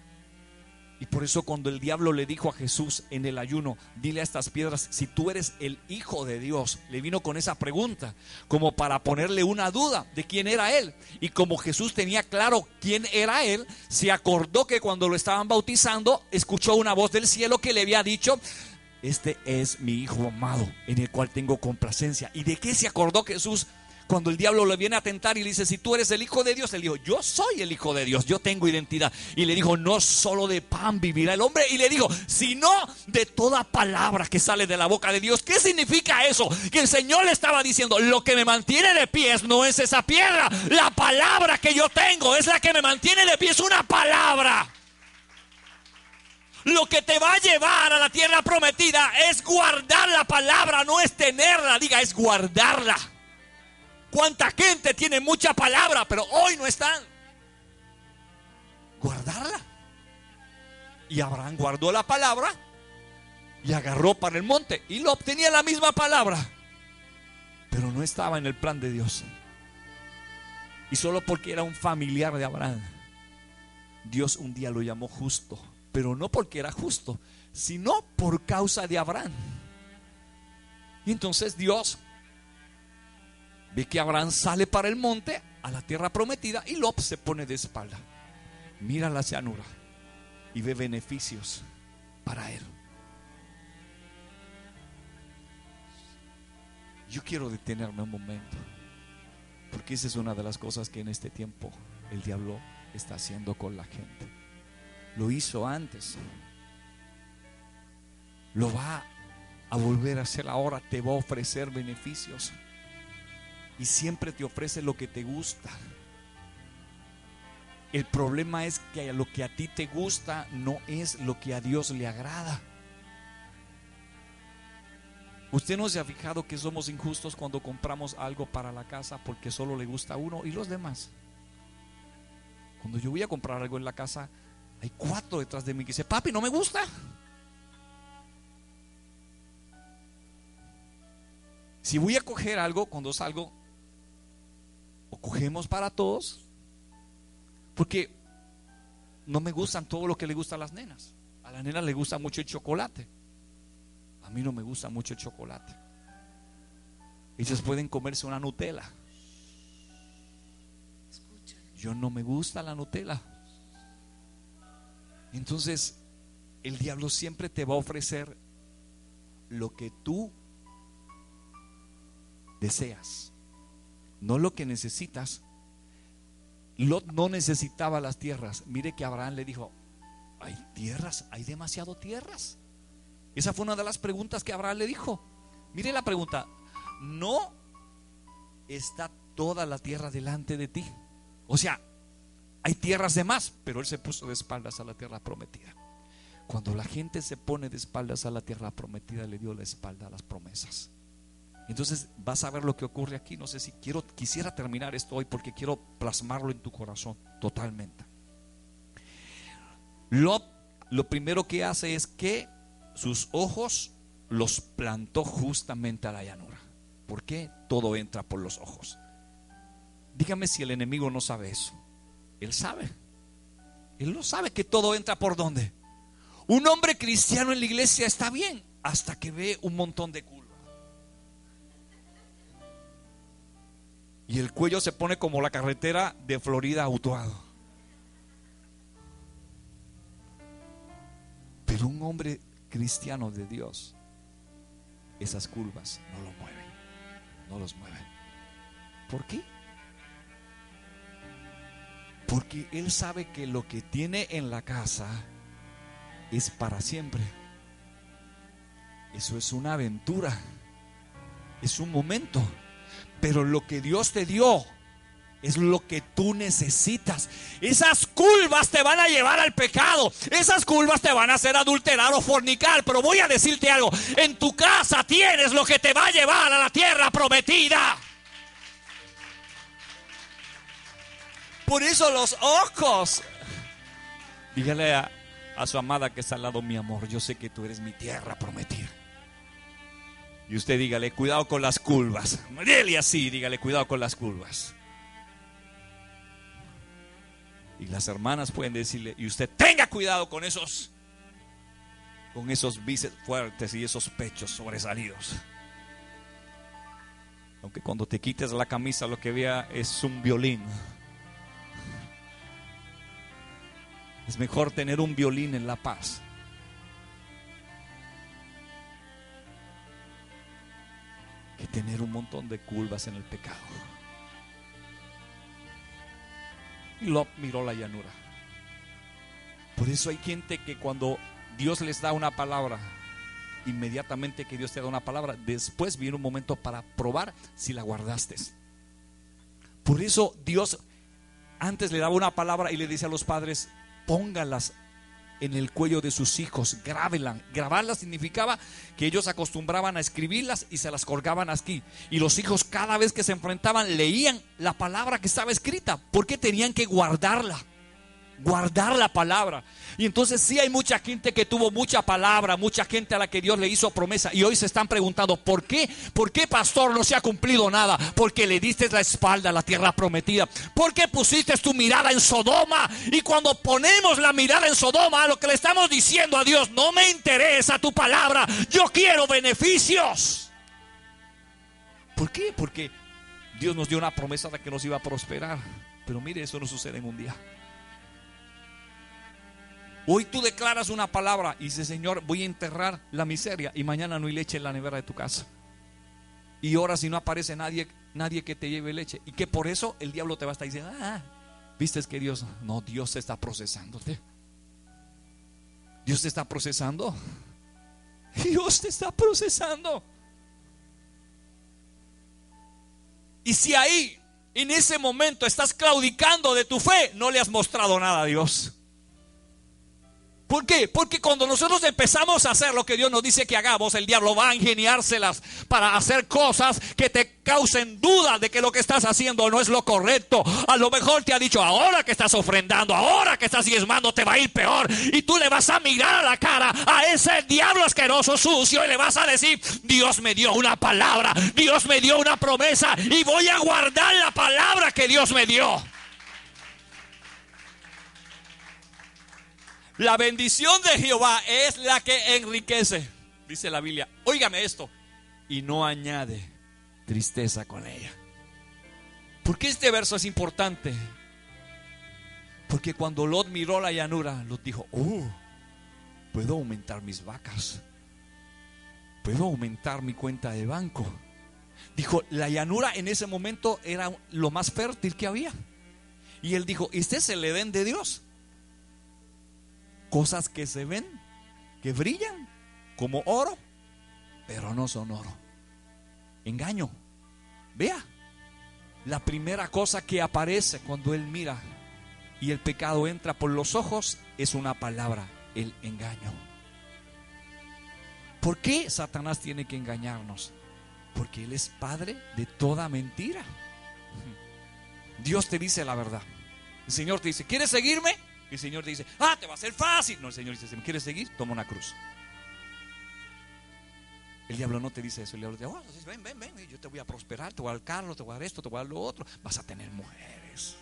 Y por eso cuando el diablo le dijo a Jesús en el ayuno, dile a estas piedras, si tú eres el Hijo de Dios, le vino con esa pregunta como para ponerle una duda de quién era él. Y como Jesús tenía claro quién era él, se acordó que cuando lo estaban bautizando, escuchó una voz del cielo que le había dicho, este es mi Hijo amado, en el cual tengo complacencia. ¿Y de qué se acordó Jesús? Cuando el diablo le viene a tentar y le dice, si tú eres el Hijo de Dios, él dijo, yo soy el Hijo de Dios, yo tengo identidad. Y le dijo, no solo de pan vivirá el hombre. Y le dijo, sino de toda palabra que sale de la boca de Dios. ¿Qué significa eso? Que el Señor le estaba diciendo, lo que me mantiene de pie no es esa piedra, la palabra que yo tengo es la que me mantiene de pie, es una palabra. Lo que te va a llevar a la tierra prometida es guardar la palabra, no es tenerla, diga, es guardarla. ¿Cuánta gente tiene mucha palabra, pero hoy no están? Guardarla. Y Abraham guardó la palabra y agarró para el monte y lo obtenía la misma palabra, pero no estaba en el plan de Dios. Y solo porque era un familiar de Abraham, Dios un día lo llamó justo, pero no porque era justo, sino por causa de Abraham. Y entonces Dios ve que Abraham sale para el monte, a la tierra prometida, y Lot se pone de espalda. Mira la llanura y ve beneficios para él. Yo quiero detenerme un momento, porque esa es una de las cosas que en este tiempo el diablo está haciendo con la gente. Lo hizo antes, lo va a volver a hacer ahora. Te va a ofrecer beneficios y siempre te ofrece lo que te gusta. El problema es que lo que a ti te gusta no es lo que a Dios le agrada. ¿Usted no se ha fijado que somos injustos cuando compramos algo para la casa porque solo le gusta a uno y los demás? Cuando yo voy a comprar algo en la casa, hay 4 detrás de mí que dicen, papi, no me gusta. Si voy a coger algo, cuando salgo, o cogemos para todos, porque no me gustan todo lo que le gusta a las nenas. A las nenas le gusta mucho el chocolate, a mí no me gusta mucho el chocolate. Ellos pueden comerse una Nutella, yo no me gusta la Nutella. Entonces el diablo siempre te va a ofrecer lo que tú deseas, no lo que necesitas. Lot no necesitaba las tierras. Mire que Abraham le dijo, hay tierras, hay demasiado tierras. Esa fue una de las preguntas que Abraham le dijo. Mire la pregunta, ¿no está toda la tierra delante de ti? O sea, hay tierras de más, pero él se puso de espaldas a la tierra prometida. Cuando la gente se pone de espaldas a la tierra prometida, le dio la espalda a las promesas. Entonces vas a ver lo que ocurre aquí. No sé si quisiera terminar esto hoy, porque quiero plasmarlo en tu corazón totalmente. Lot, lo primero que hace es que sus ojos los plantó justamente a la llanura. ¿Por qué? Todo entra por los ojos. Dígame si el enemigo no sabe eso. Él sabe. Él lo sabe, que todo entra por ¿dónde? Un hombre cristiano en la iglesia está bien hasta que ve un montón de curvas y el cuello se pone como la carretera de Florida a Utuado. Pero un hombre cristiano de Dios, esas curvas no lo mueven. no los mueve. ¿Por qué? Porque Él sabe que lo que tiene en la casa es para siempre. Eso es una aventura, es un momento. Pero lo que Dios te dio es lo que tú necesitas. Esas curvas te van a llevar al pecado. Esas curvas te van a hacer adulterar o fornicar. Pero voy a decirte algo: en tu casa tienes lo que te va a llevar a la tierra prometida. Por eso los ojos. Dígale a su amada que está al lado: mi amor, yo sé que tú eres mi tierra prometida. Y usted dígale: cuidado con las curvas. Dile así, dígale: cuidado con las curvas. Y las hermanas pueden decirle: y usted tenga cuidado con esos bíceps fuertes y esos pechos sobresalidos. Aunque cuando te quites la camisa lo que vea es un violín. Es mejor tener un violín en la paz que tener un montón de curvas en el pecado. Y Lot miró la llanura. Por eso hay gente que cuando Dios les da una palabra, inmediatamente que Dios te da una palabra, después viene un momento para probar si la guardaste. Por eso Dios antes le daba una palabra y le dice a los padres: póngalas en el cuello de sus hijos, grábenlas. Grabarlas significaba que ellos acostumbraban a escribirlas y se las colgaban aquí. Y los hijos, cada vez que se enfrentaban, leían la palabra que estaba escrita, porque tenían que guardar la palabra. Y entonces sí hay mucha gente que tuvo mucha palabra, mucha gente a la que Dios le hizo promesa, y hoy se están preguntando: ¿por qué? ¿Por qué, pastor, no se ha cumplido nada? Porque le diste la espalda a la tierra prometida. ¿Por qué pusiste tu mirada en Sodoma? Y cuando ponemos la mirada en Sodoma, lo que le estamos diciendo a Dios: no me interesa tu palabra, yo quiero beneficios. ¿Por qué? Porque Dios nos dio una promesa de que nos iba a prosperar. Pero mire, eso no sucede en un día. Hoy tú declaras una palabra y dices: Señor, voy a enterrar la miseria, y mañana no hay leche en la nevera de tu casa. Y ahora si no aparece nadie que te lleve leche, y que por eso el diablo te va a estar diciendo: viste que Dios te está procesándote. Dios te está procesando. Dios te está procesando. Y si ahí, en ese momento, estás claudicando de tu fe, no le has mostrado nada a Dios. ¿Por qué? Porque cuando nosotros empezamos a hacer lo que Dios nos dice que hagamos, el diablo va a ingeniárselas para hacer cosas que te causen duda de que lo que estás haciendo no es lo correcto. A lo mejor te ha dicho: ahora que estás ofrendando, ahora que estás diezmando, te va a ir peor. Y tú le vas a mirar a la cara a ese diablo asqueroso, sucio, y le vas a decir: Dios me dio una palabra, Dios me dio una promesa, y voy a guardar la palabra que Dios me dio. La bendición de Jehová es la que enriquece, dice la Biblia. Óigame esto: y no añade tristeza con ella. ¿Por qué este verso es importante? Porque cuando Lot miró la llanura, Lot dijo: puedo aumentar mis vacas, puedo aumentar mi cuenta de banco. Dijo, la llanura en ese momento era lo más fértil que había. Y él dijo: este es el Edén de Dios. Cosas que se ven, que brillan como oro, pero no son oro. Engaño. Vea, la primera cosa que aparece cuando él mira y el pecado entra por los ojos es una palabra: el engaño. ¿Por qué Satanás tiene que engañarnos? Porque él es padre de toda mentira. Dios te dice la verdad. El Señor te dice: ¿quieres seguirme? Y el Señor te dice: te va a ser fácil. No, el Señor dice: si me quieres seguir, toma una cruz. El diablo no te dice eso. El diablo te dice: ven, yo te voy a prosperar, te voy a dar carro, te voy a dar esto, te voy a dar lo otro. Vas a tener mujeres,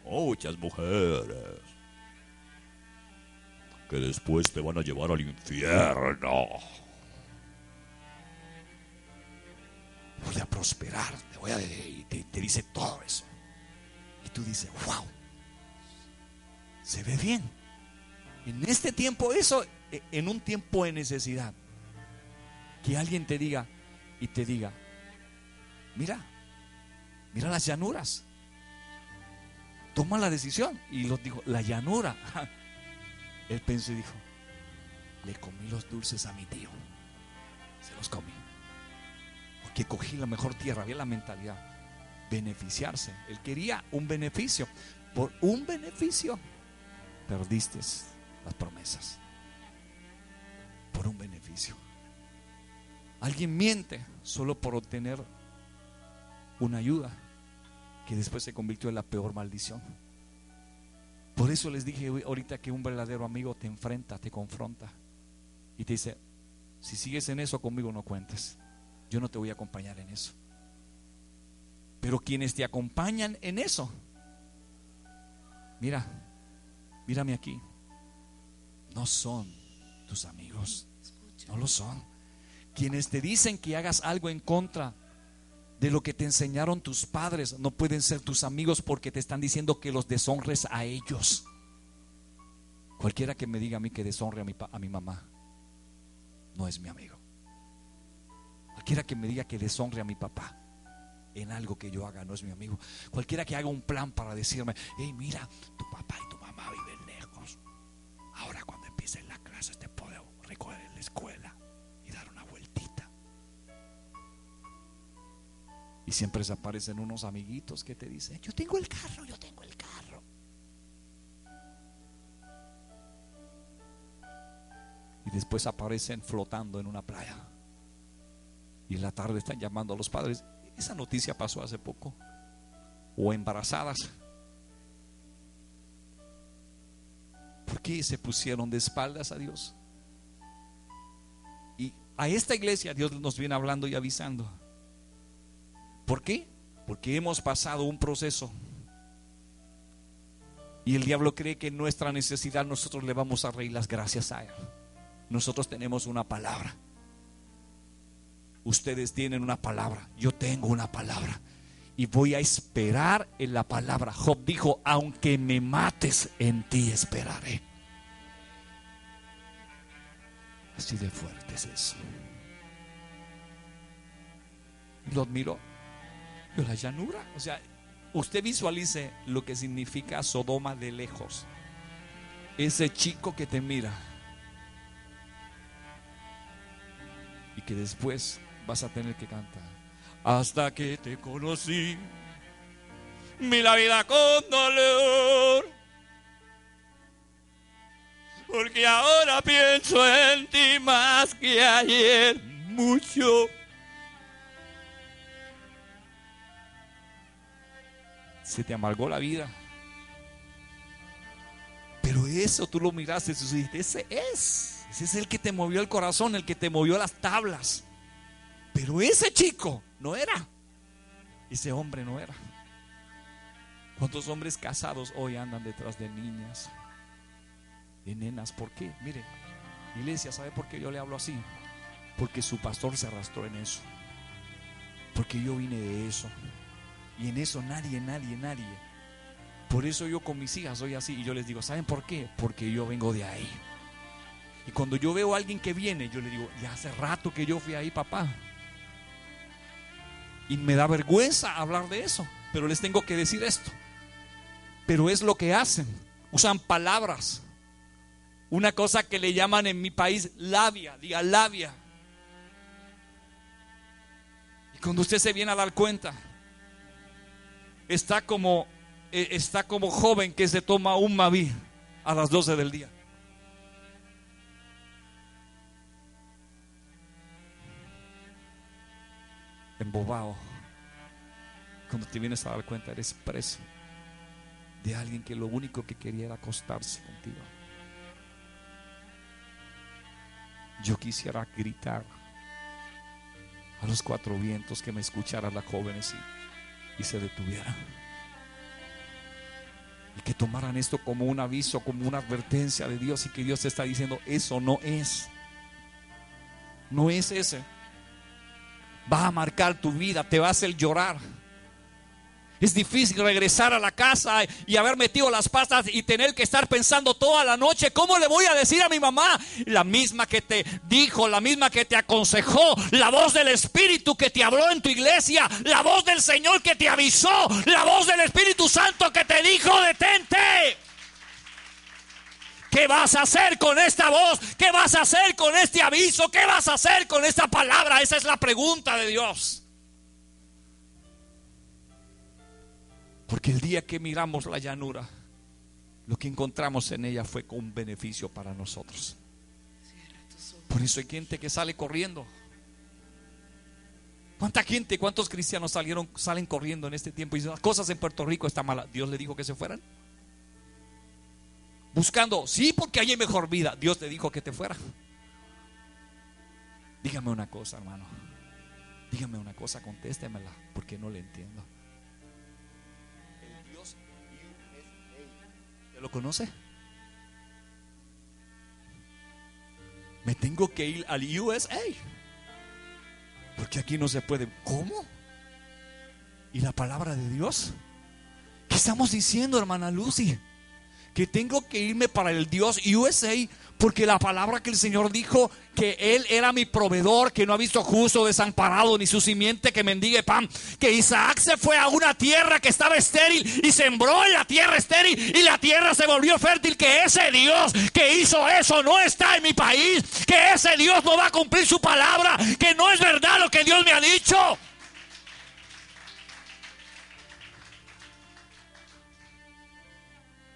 muchas mujeres, que después te van a llevar al infierno. Voy a prosperar, te dice todo eso. Y tú dices: wow, se ve bien. En este tiempo, eso, en un tiempo de necesidad, que alguien te diga: Mira las llanuras. Toma la decisión. Y los dijo, la llanura. Él pensó y dijo, le comí los dulces a mi tío. Se los comí. Porque cogí la mejor tierra. Había la mentalidad. Beneficiarse. Él quería un beneficio. Por un beneficio perdiste las promesas. Por un beneficio. Alguien miente solo por obtener una ayuda que después se convirtió en la peor maldición. Por eso les dije ahorita que un verdadero amigo te enfrenta, te confronta y te dice, si sigues en eso conmigo no cuentes, yo no te voy a acompañar en eso. Pero quienes te acompañan en eso, mírame aquí, no son tus amigos, no lo son. Quienes te dicen que hagas algo en contra de lo que te enseñaron tus padres no pueden ser tus amigos, porque te están diciendo que los deshonres a ellos. Cualquiera que me diga a mí que deshonre a mi mamá no es mi amigo. Cualquiera que me diga que deshonre a mi papá en algo que yo haga no es mi amigo. Cualquiera que haga un plan para decirme, hey, mira, tu papá y tu mamá viven lejos, ahora cuando empiecen las clases te puedo recoger en la escuela y dar una vueltita. Y siempre se aparecen unos amiguitos que te dicen, yo tengo el carro. Y después aparecen flotando en una playa. Y en la tarde están llamando a los padres. Esa noticia pasó hace poco. O embarazadas. ¿Por qué se pusieron de espaldas a Dios? Y a esta iglesia Dios nos viene hablando y avisando. ¿Por qué? Porque hemos pasado un proceso. Y el diablo cree que en nuestra necesidad nosotros le vamos a reír las gracias a él. Nosotros tenemos una palabra. Ustedes tienen una palabra. Yo tengo una palabra. Y voy a esperar en la palabra. Job dijo, aunque me mates, en ti esperaré. Así de fuerte es eso. Y lo admiró. Pero la llanura, o sea, usted visualice lo que significa Sodoma de lejos. Ese chico que te mira y que después vas a tener que cantar. Hasta que te conocí, vi la vida con dolor, porque ahora pienso en ti más que ayer, mucho. Se te amargó la vida, pero eso tú lo miraste y dijiste, ese es el que te movió el corazón, el que te movió las tablas. Pero ese chico no era, ese hombre no era. ¿Cuántos hombres casados hoy andan detrás de niñas, de nenas? ¿Por qué? Mire, iglesia, ¿sabe por qué yo le hablo así? Porque su pastor se arrastró en eso, porque yo vine de eso. Y en eso nadie. Por eso yo con mis hijas soy así. Y yo les digo, ¿saben por qué? Porque yo vengo de ahí. Y cuando yo veo a alguien que viene, yo le digo, ya hace rato que yo fui ahí, papá. Y me da vergüenza hablar de eso, pero les tengo que decir esto. Pero es lo que hacen. Usan palabras. Una cosa que le llaman en mi país labia. Diga labia. Y cuando usted se viene a dar cuenta, está como joven que se toma un Maví a las 12 del día. Embobado. Cuando te vienes a dar cuenta, eres preso de alguien que lo único que quería era acostarse contigo. Yo quisiera gritar a los cuatro vientos que me escucharan las jóvenes y se detuvieran, y que tomaran esto como un aviso, como una advertencia de Dios, y que Dios te está diciendo, eso no es ese. Va a marcar tu vida, te va a hacer llorar. Es difícil regresar a la casa y haber metido las patas y tener que estar pensando toda la noche: ¿cómo le voy a decir a mi mamá? La misma que te dijo, la misma que te aconsejó, la voz del Espíritu que te habló en tu iglesia, la voz del Señor que te avisó, la voz del Espíritu Santo que te dijo: detente. ¿Qué vas a hacer con esta voz? ¿Qué vas a hacer con este aviso? ¿Qué vas a hacer con esta palabra? Esa es la pregunta de Dios. Porque el día que miramos la llanura, lo que encontramos en ella fue con un beneficio para nosotros. Por eso hay gente que sale corriendo. ¿Cuánta gente, cuántos cristianos salen corriendo en este tiempo? Y dicen: las cosas en Puerto Rico están malas. Dios le dijo que se fueran. Buscando, sí, porque allí hay mejor vida. Dios le dijo que te fuera. Dígame una cosa, hermano. Dígame una cosa, contéstemela, porque no le entiendo. ¿Usted lo conoce? Me tengo que ir al USA, porque aquí no se puede. ¿Cómo? ¿Y la palabra de Dios? ¿Qué estamos diciendo, hermana Lucy? Que tengo que irme para el Dios USA, porque la palabra que el Señor dijo, que Él era mi proveedor, que no ha visto justo desamparado, ni su simiente que mendigue pan. Que Isaac se fue a una tierra que estaba estéril y sembró en la tierra estéril, y la tierra se volvió fértil. Que ese Dios que hizo eso no está en mi país, que ese Dios no va a cumplir su palabra, que no es verdad lo que Dios me ha dicho.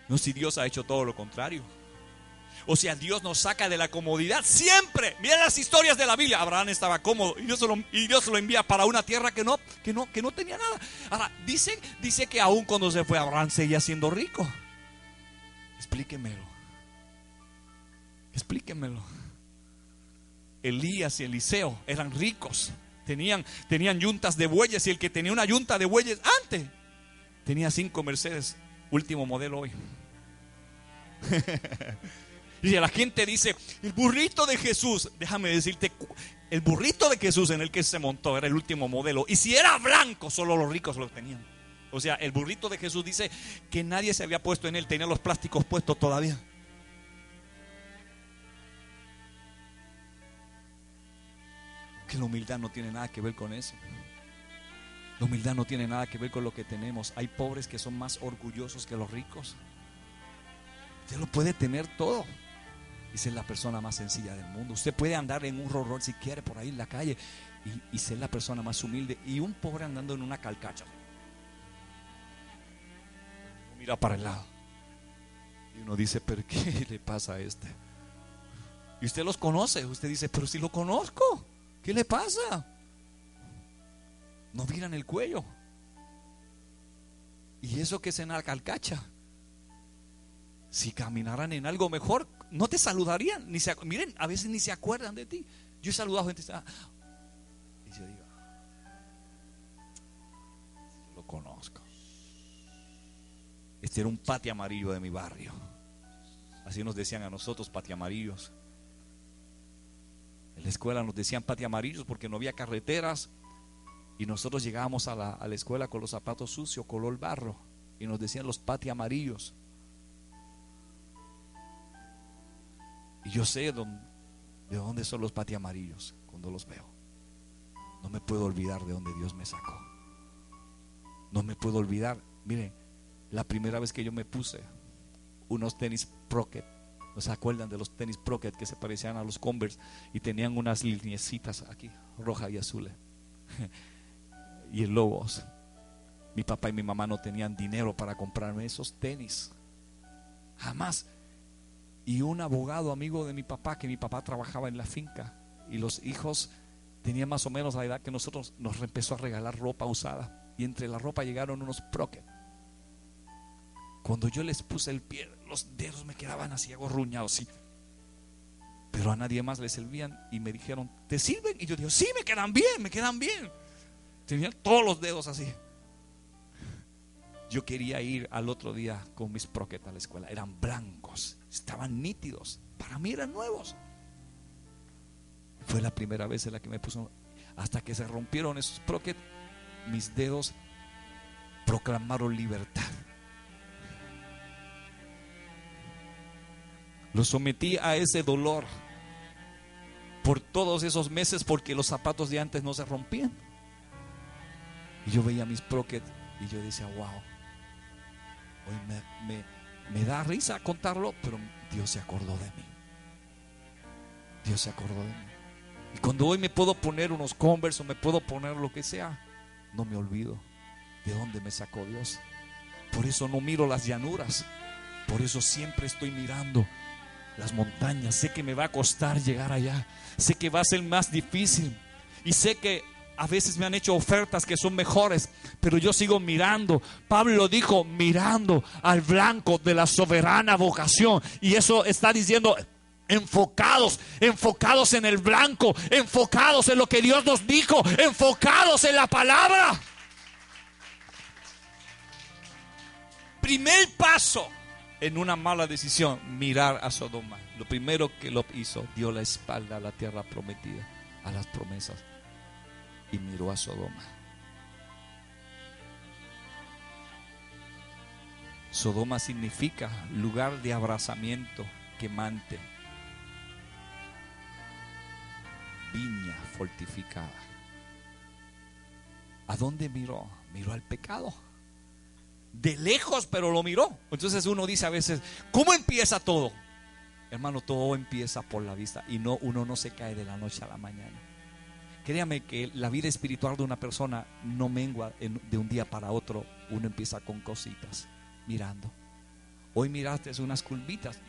No, si Dios ha hecho todo lo contrario. O sea, Dios nos saca de la comodidad siempre. Miren las historias de la Biblia. Abraham estaba cómodo y Dios lo envía para una tierra que no tenía nada. Ahora, dice que aún cuando se fue, Abraham seguía siendo rico. Explíquemelo. Elías y Eliseo eran ricos. Tenían yuntas de bueyes, y el que tenía una yunta de bueyes antes tenía 5 Mercedes último modelo hoy. Y la gente dice: el burrito de Jesús. Déjame decirte, el burrito de Jesús en el que se montó era el último modelo, y si era blanco, solo los ricos lo tenían. O sea, el burrito de Jesús dice que nadie se había puesto en él, tenía los plásticos puestos todavía. Que la humildad no tiene nada que ver con eso. La humildad no tiene nada que ver con lo que tenemos. Hay pobres que son más orgullosos que los ricos. Usted lo puede tener todo y ser la persona más sencilla del mundo. Usted puede andar en un Rolls Royce si quiere por ahí en la calle y ser la persona más humilde, y un pobre andando en una calcacha. Uno mira para el lado y uno dice: ¿pero qué le pasa a este? Y usted los conoce. Usted dice: pero si lo conozco, ¿qué le pasa? No miran el cuello. Y eso que es en la calcacha. Si caminaran en algo mejor, no te saludarían. Miren, a veces ni se acuerdan de ti. Yo he saludado a gente y yo digo: lo conozco. Este era un pati amarillo de mi barrio. Así nos decían a nosotros, pati amarillos. En la escuela nos decían pati amarillos porque no había carreteras, y nosotros llegábamos a la escuela con los zapatos sucios, color barro, y nos decían los pati amarillos. Y yo sé de dónde son los pati amarillos cuando los veo. No me puedo olvidar de dónde Dios me sacó. No me puedo olvidar. Miren, la primera vez que yo me puse unos tenis Procket. ¿No se acuerdan de los tenis Procket que se parecían a los Converse y tenían unas lineecitas aquí, rojas y azules? Y el logo. Mi papá y mi mamá no tenían dinero para comprarme esos tenis. Jamás. Y un abogado amigo de mi papá, que mi papá trabajaba en la finca, y los hijos tenían más o menos la edad que nosotros, nos empezó a regalar ropa usada, y entre la ropa llegaron unos Procket. Cuando yo les puse el pie, los dedos me quedaban así agorruñados, sí. Pero a nadie más les servían, y me dijeron: ¿te sirven? Y yo digo: sí, me quedan bien. Tenían todos los dedos así. Yo quería ir al otro día con mis Procket a la escuela. Eran blancos, estaban nítidos. Para mí eran nuevos. Fue la primera vez en la que me puso. Hasta que se rompieron esos Procket, mis dedos proclamaron libertad. Lo sometí a ese dolor por todos esos meses, porque los zapatos de antes no se rompían. Y yo veía mis Crockett y yo decía, wow, hoy me da risa contarlo, pero Dios se acordó de mí. Dios se acordó de mí. Y cuando hoy me puedo poner unos Converse o me puedo poner lo que sea, no me olvido de dónde me sacó Dios. Por eso no miro las llanuras, por eso siempre estoy mirando las montañas. Sé que me va a costar llegar allá, sé que va a ser más difícil, y sé que a veces me han hecho ofertas que son mejores, pero yo sigo mirando. Pablo dijo, mirando al blanco de la soberana vocación. Y eso está diciendo, enfocados en el blanco, enfocados en lo que Dios nos dijo, enfocados en la palabra. Primer paso en una mala decisión, mirar a Sodoma. Lo primero que lo hizo, dio la espalda a la tierra prometida, a las promesas, y miró a Sodoma. Sodoma significa lugar de abrazamiento quemante, viña fortificada. ¿A dónde miró? Miró al pecado. De lejos, pero lo miró. Entonces uno dice a veces, ¿cómo empieza todo? Hermano, todo empieza por la vista. Y uno no se cae de la noche a la mañana. Créame que la vida espiritual de una persona no mengua de un día para otro. Uno empieza con cositas, mirando. Hoy miraste unas curvitas.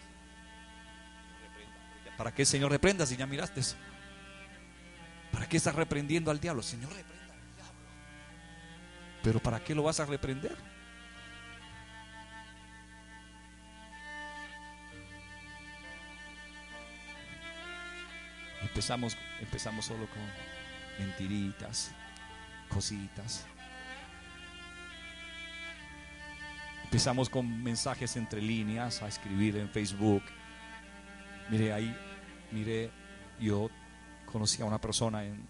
¿Para qué el Señor reprenda si ya miraste? ¿Para qué estás reprendiendo al diablo? Señor, reprenda al diablo. ¿Pero para qué lo vas a reprender? Empezamos solo con mentiritas, cositas. Empezamos con mensajes entre líneas, a escribir en Facebook. Yo conocí a una persona en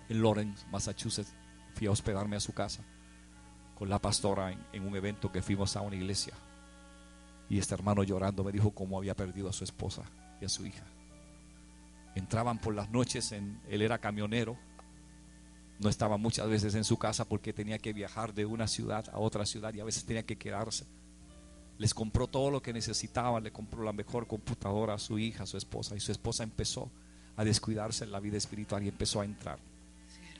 Lawrence, Massachusetts. Fui a hospedarme a su casa con la pastora en un evento que fuimos a una iglesia. Y este hermano llorando me dijo cómo había perdido a su esposa y a su hija. Entraban por las noches, él era camionero, no estaba muchas veces en su casa porque tenía que viajar de una ciudad a otra ciudad y a veces tenía que quedarse. Les compró todo lo que necesitaban, le compró la mejor computadora a su hija, a su esposa, y su esposa empezó a descuidarse en la vida espiritual y empezó a entrar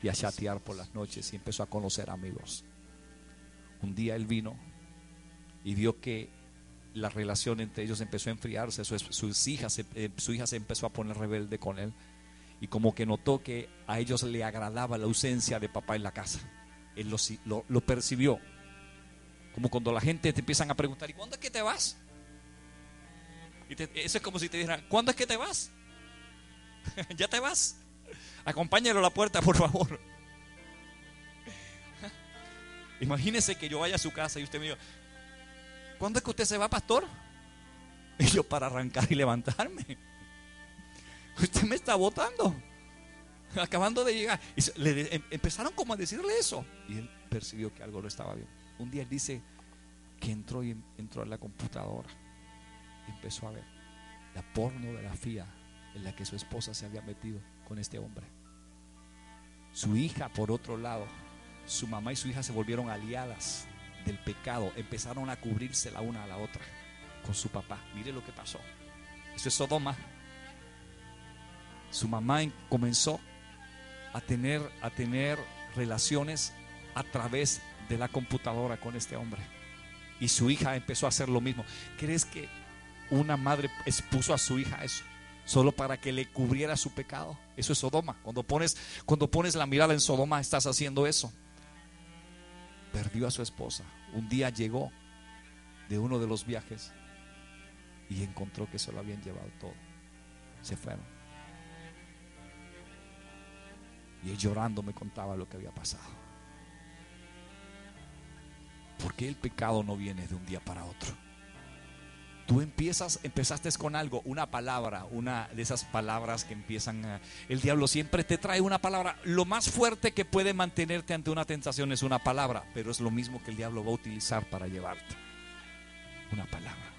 y a chatear por las noches y empezó a conocer amigos. Un día él vino y vio que la relación entre ellos empezó a enfriarse. Su hija se empezó a poner rebelde con él, y como que notó que a ellos le agradaba la ausencia de papá en la casa. Él lo percibió, como cuando la gente te empiezan a preguntar, ¿y cuándo es que te vas? Eso es como si te dijeran, ¿cuándo es que te vas? ¿Ya te vas? Acompáñalo a la puerta, por favor. Imagínese que yo vaya a su casa y usted me diga, ¿cuándo es que usted se va, pastor? Y yo, para arrancar y levantarme. Usted me está botando, acabando de llegar. Y empezaron como a decirle eso, y él percibió que algo no estaba bien. Un día él dice que entró a la computadora y empezó a ver la pornografía en la que su esposa se había metido con este hombre. Su hija, por otro lado, su mamá y su hija se volvieron aliadas del pecado, empezaron a cubrirse la una a la otra con su papá. Mire lo que pasó. Eso es Sodoma. Su mamá comenzó a tener relaciones a través de la computadora con este hombre, y su hija empezó a hacer lo mismo. ¿Crees que una madre expuso a su hija a eso solo para que le cubriera su pecado? Eso es Sodoma. Cuando pones la mirada en Sodoma, estás haciendo eso. Perdió a su esposa. Un día llegó de uno de los viajes y encontró que se lo habían llevado todo. Se fueron. Y él llorando me contaba lo que había pasado. Porque el pecado no viene de un día para otro. Tú empezaste con algo, una palabra, una de esas palabras que el diablo siempre te trae una palabra. Lo más fuerte que puede mantenerte ante una tentación es una palabra, pero es lo mismo que el diablo va a utilizar para llevarte. Una palabra.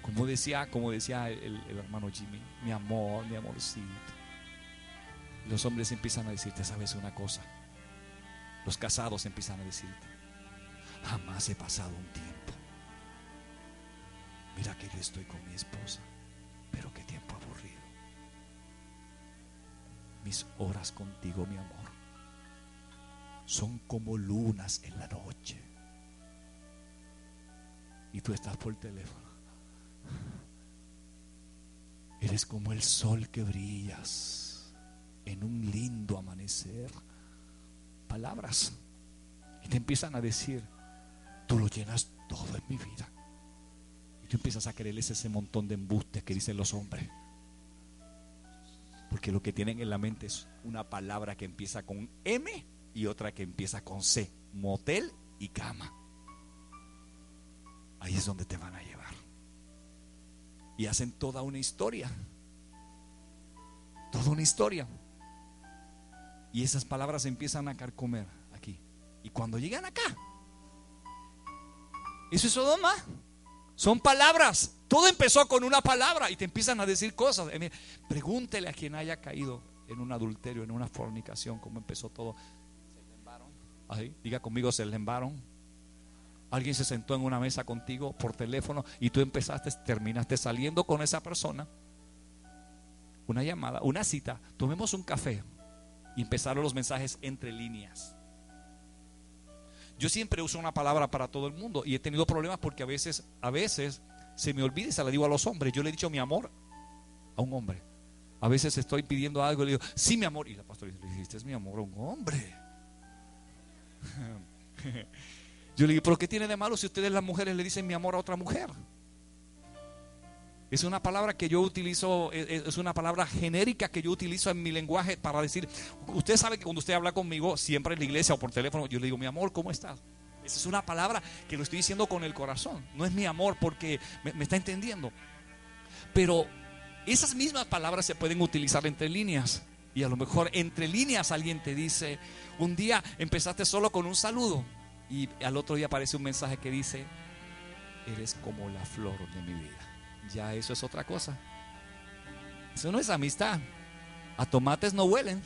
Como decía el hermano Jimmy, mi amor, mi amorcito. Los hombres empiezan a decirte, ¿sabes una cosa? Los casados empiezan a decirte, jamás he pasado un tiempo. Mira que yo estoy con mi esposa, pero qué tiempo aburrido. Mis horas contigo, mi amor, son como lunas en la noche. Y tú estás por teléfono. Eres como el sol que brillas en un lindo amanecer. Palabras. Y te empiezan a decir, tú lo llenas todo en mi vida. Y tú empiezas a creerles ese montón de embustes que dicen los hombres. Porque lo que tienen en la mente es una palabra que empieza con M y otra que empieza con C. Motel y cama. Ahí es donde te van a llevar. Y hacen toda una historia. Toda una historia. Y esas palabras empiezan a carcomer aquí. Y cuando llegan acá, eso es Sodoma. Son palabras. Todo empezó con una palabra y te empiezan a decir cosas. Pregúntele a quien haya caído en un adulterio, en una fornicación, cómo empezó todo. Se lembaron. Ahí, diga conmigo, se lembaron. Alguien se sentó en una mesa contigo por teléfono y tú terminaste saliendo con esa persona. Una llamada, una cita. Tomemos un café. Y empezaron los mensajes entre líneas. Yo siempre uso una palabra para todo el mundo y he tenido problemas porque a veces se me olvida y se la digo a los hombres. Yo le he dicho mi amor a un hombre. A veces estoy pidiendo algo y le digo, sí, mi amor. Y la pastora dice, le dijiste es mi amor a un hombre. Yo le digo, ¿pero qué tiene de malo si ustedes las mujeres le dicen mi amor a otra mujer? Es una palabra que yo utilizo, es una palabra genérica que yo utilizo en mi lenguaje para decir, usted sabe que cuando usted habla conmigo, siempre en la iglesia o por teléfono, yo le digo, mi amor, ¿cómo estás? Esa es una palabra que lo estoy diciendo con el corazón. No es mi amor porque me está entendiendo. Pero esas mismas palabras se pueden utilizar entre líneas. Y a lo mejor entre líneas alguien te dice, un día empezaste solo con un saludo y al otro día aparece un mensaje que dice, eres como la flor de mi vida. Ya eso es otra cosa. Eso no es amistad. A tomates no huelen.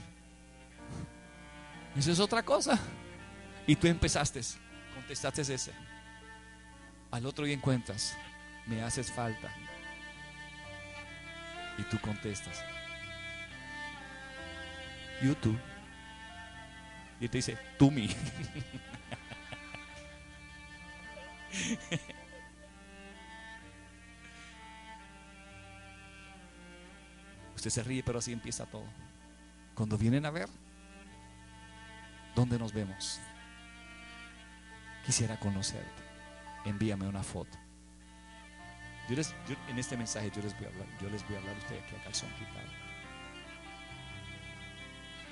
Eso es otra cosa. Y tú contestaste ese. Al otro día encuentras, me haces falta. Y tú contestas, YouTube. Y él te dice, tú me. Usted se ríe, pero así empieza todo. Cuando vienen a ver, ¿dónde nos vemos? Quisiera conocerte. Envíame una foto. En este mensaje yo les voy a hablar a ustedes aquí a calzón quitado.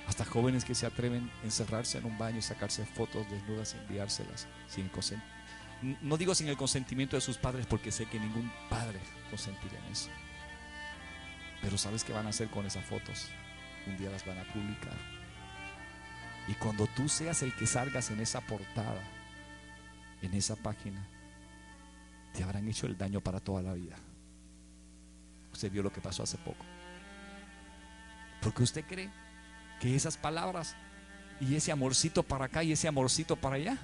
Hasta jóvenes que se atreven a encerrarse en un baño y sacarse fotos desnudas y enviárselas no digo sin el consentimiento de sus padres, porque sé que ningún padre consentiría en eso. Pero ¿sabes qué van a hacer con esas fotos? Un día las van a publicar. Y cuando tú seas el que salgas en esa portada, en esa página, te habrán hecho el daño para toda la vida. Usted vio lo que pasó hace poco. Porque usted cree que esas palabras y ese amorcito para acá y ese amorcito para allá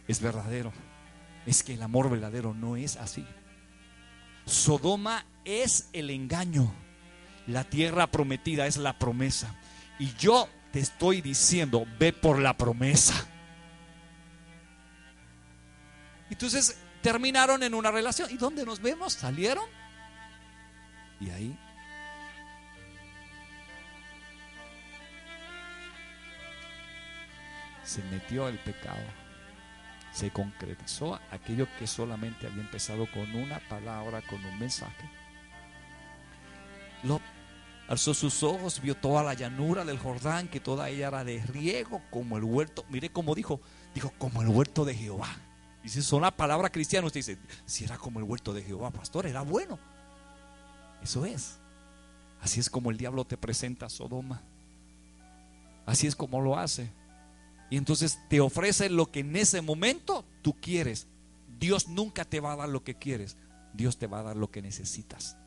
es verdadero. Es que el amor verdadero no es así. Sodoma es el engaño. La tierra prometida es la promesa. Y yo te estoy diciendo, ve por la promesa. Entonces terminaron en una relación. ¿Y dónde nos vemos? ¿Salieron? Y ahí se metió el pecado. Se concretizó aquello que solamente había empezado con una palabra, con un mensaje. Alzó sus ojos, vio toda la llanura del Jordán, que toda ella era de riego, como el huerto. Mire cómo dijo como el huerto de Jehová. Y Y si son la palabra cristiana, usted dice, si era como el huerto de Jehová, pastor, era bueno. Eso es. Así es como el diablo te presenta a Sodoma. Así es como lo hace. Y entonces te ofrece lo que en ese momento tú quieres. Dios nunca te va a dar lo que quieres. Dios te va a dar lo que necesitas.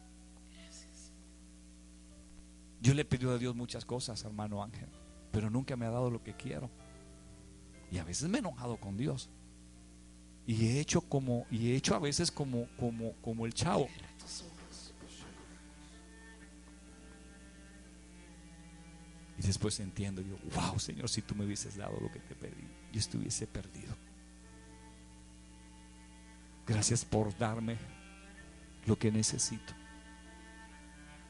Yo le he pedido a Dios muchas cosas, hermano Ángel, pero nunca me ha dado lo que quiero. Y a veces me he enojado con Dios. Y he hecho a veces como el chavo. Y después entiendo, yo, wow, Señor, si tú me hubieses dado lo que te pedí, yo estuviese perdido. Gracias por darme lo que necesito.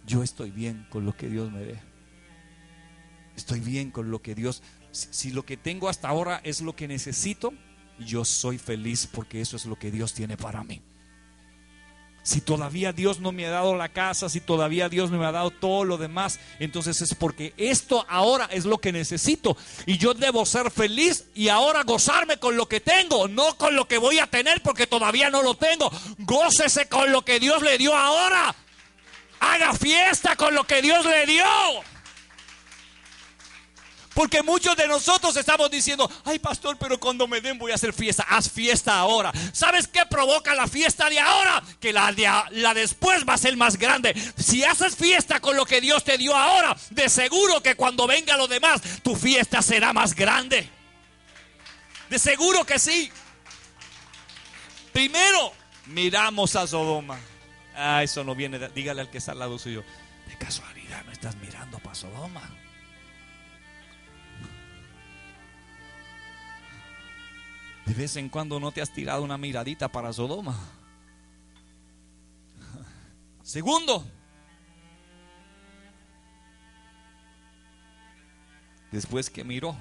Yo estoy bien con lo que Dios me dé. Estoy bien con lo que Dios, si lo que tengo hasta ahora es lo que necesito, yo soy feliz porque eso es lo que Dios tiene para mí. Si todavía Dios no me ha dado la casa, si todavía Dios no me ha dado todo lo demás, entonces es porque esto ahora es lo que necesito. Y yo debo ser feliz y ahora gozarme con lo que tengo, no con lo que voy a tener porque todavía no lo tengo. Gócese con lo que Dios le dio ahora. Haga fiesta con lo que Dios le dio. Porque muchos de nosotros estamos diciendo, ay pastor, pero cuando me den voy a hacer fiesta. Haz fiesta ahora. ¿Sabes qué provoca la fiesta de ahora? Que la después va a ser más grande. Si haces fiesta con lo que Dios te dio ahora, de seguro que cuando venga lo demás, tu fiesta será más grande. De seguro que sí. Primero, miramos a Sodoma. Eso no viene, dígale al que está al lado suyo, de casualidad no estás mirando para Sodoma. De vez en cuando no te has tirado una miradita para Sodoma. Segundo, después que miró,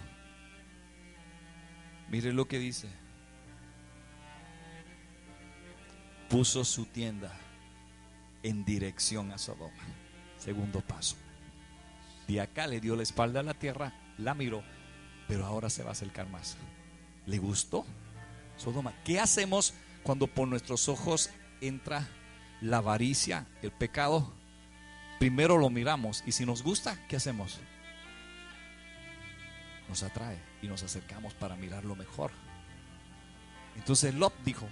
mire lo que dice: puso su tienda en dirección a Sodoma. Segundo paso. De acá le dio la espalda a la tierra, la miró, pero ahora se va a acercar más. ¿Le gustó Sodoma? ¿Qué hacemos cuando por nuestros ojos entra la avaricia, el pecado? Primero lo miramos y si nos gusta, ¿qué hacemos? Nos atrae y nos acercamos para mirarlo mejor. Entonces Lot dijo,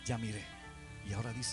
ya miré. Y ahora dice,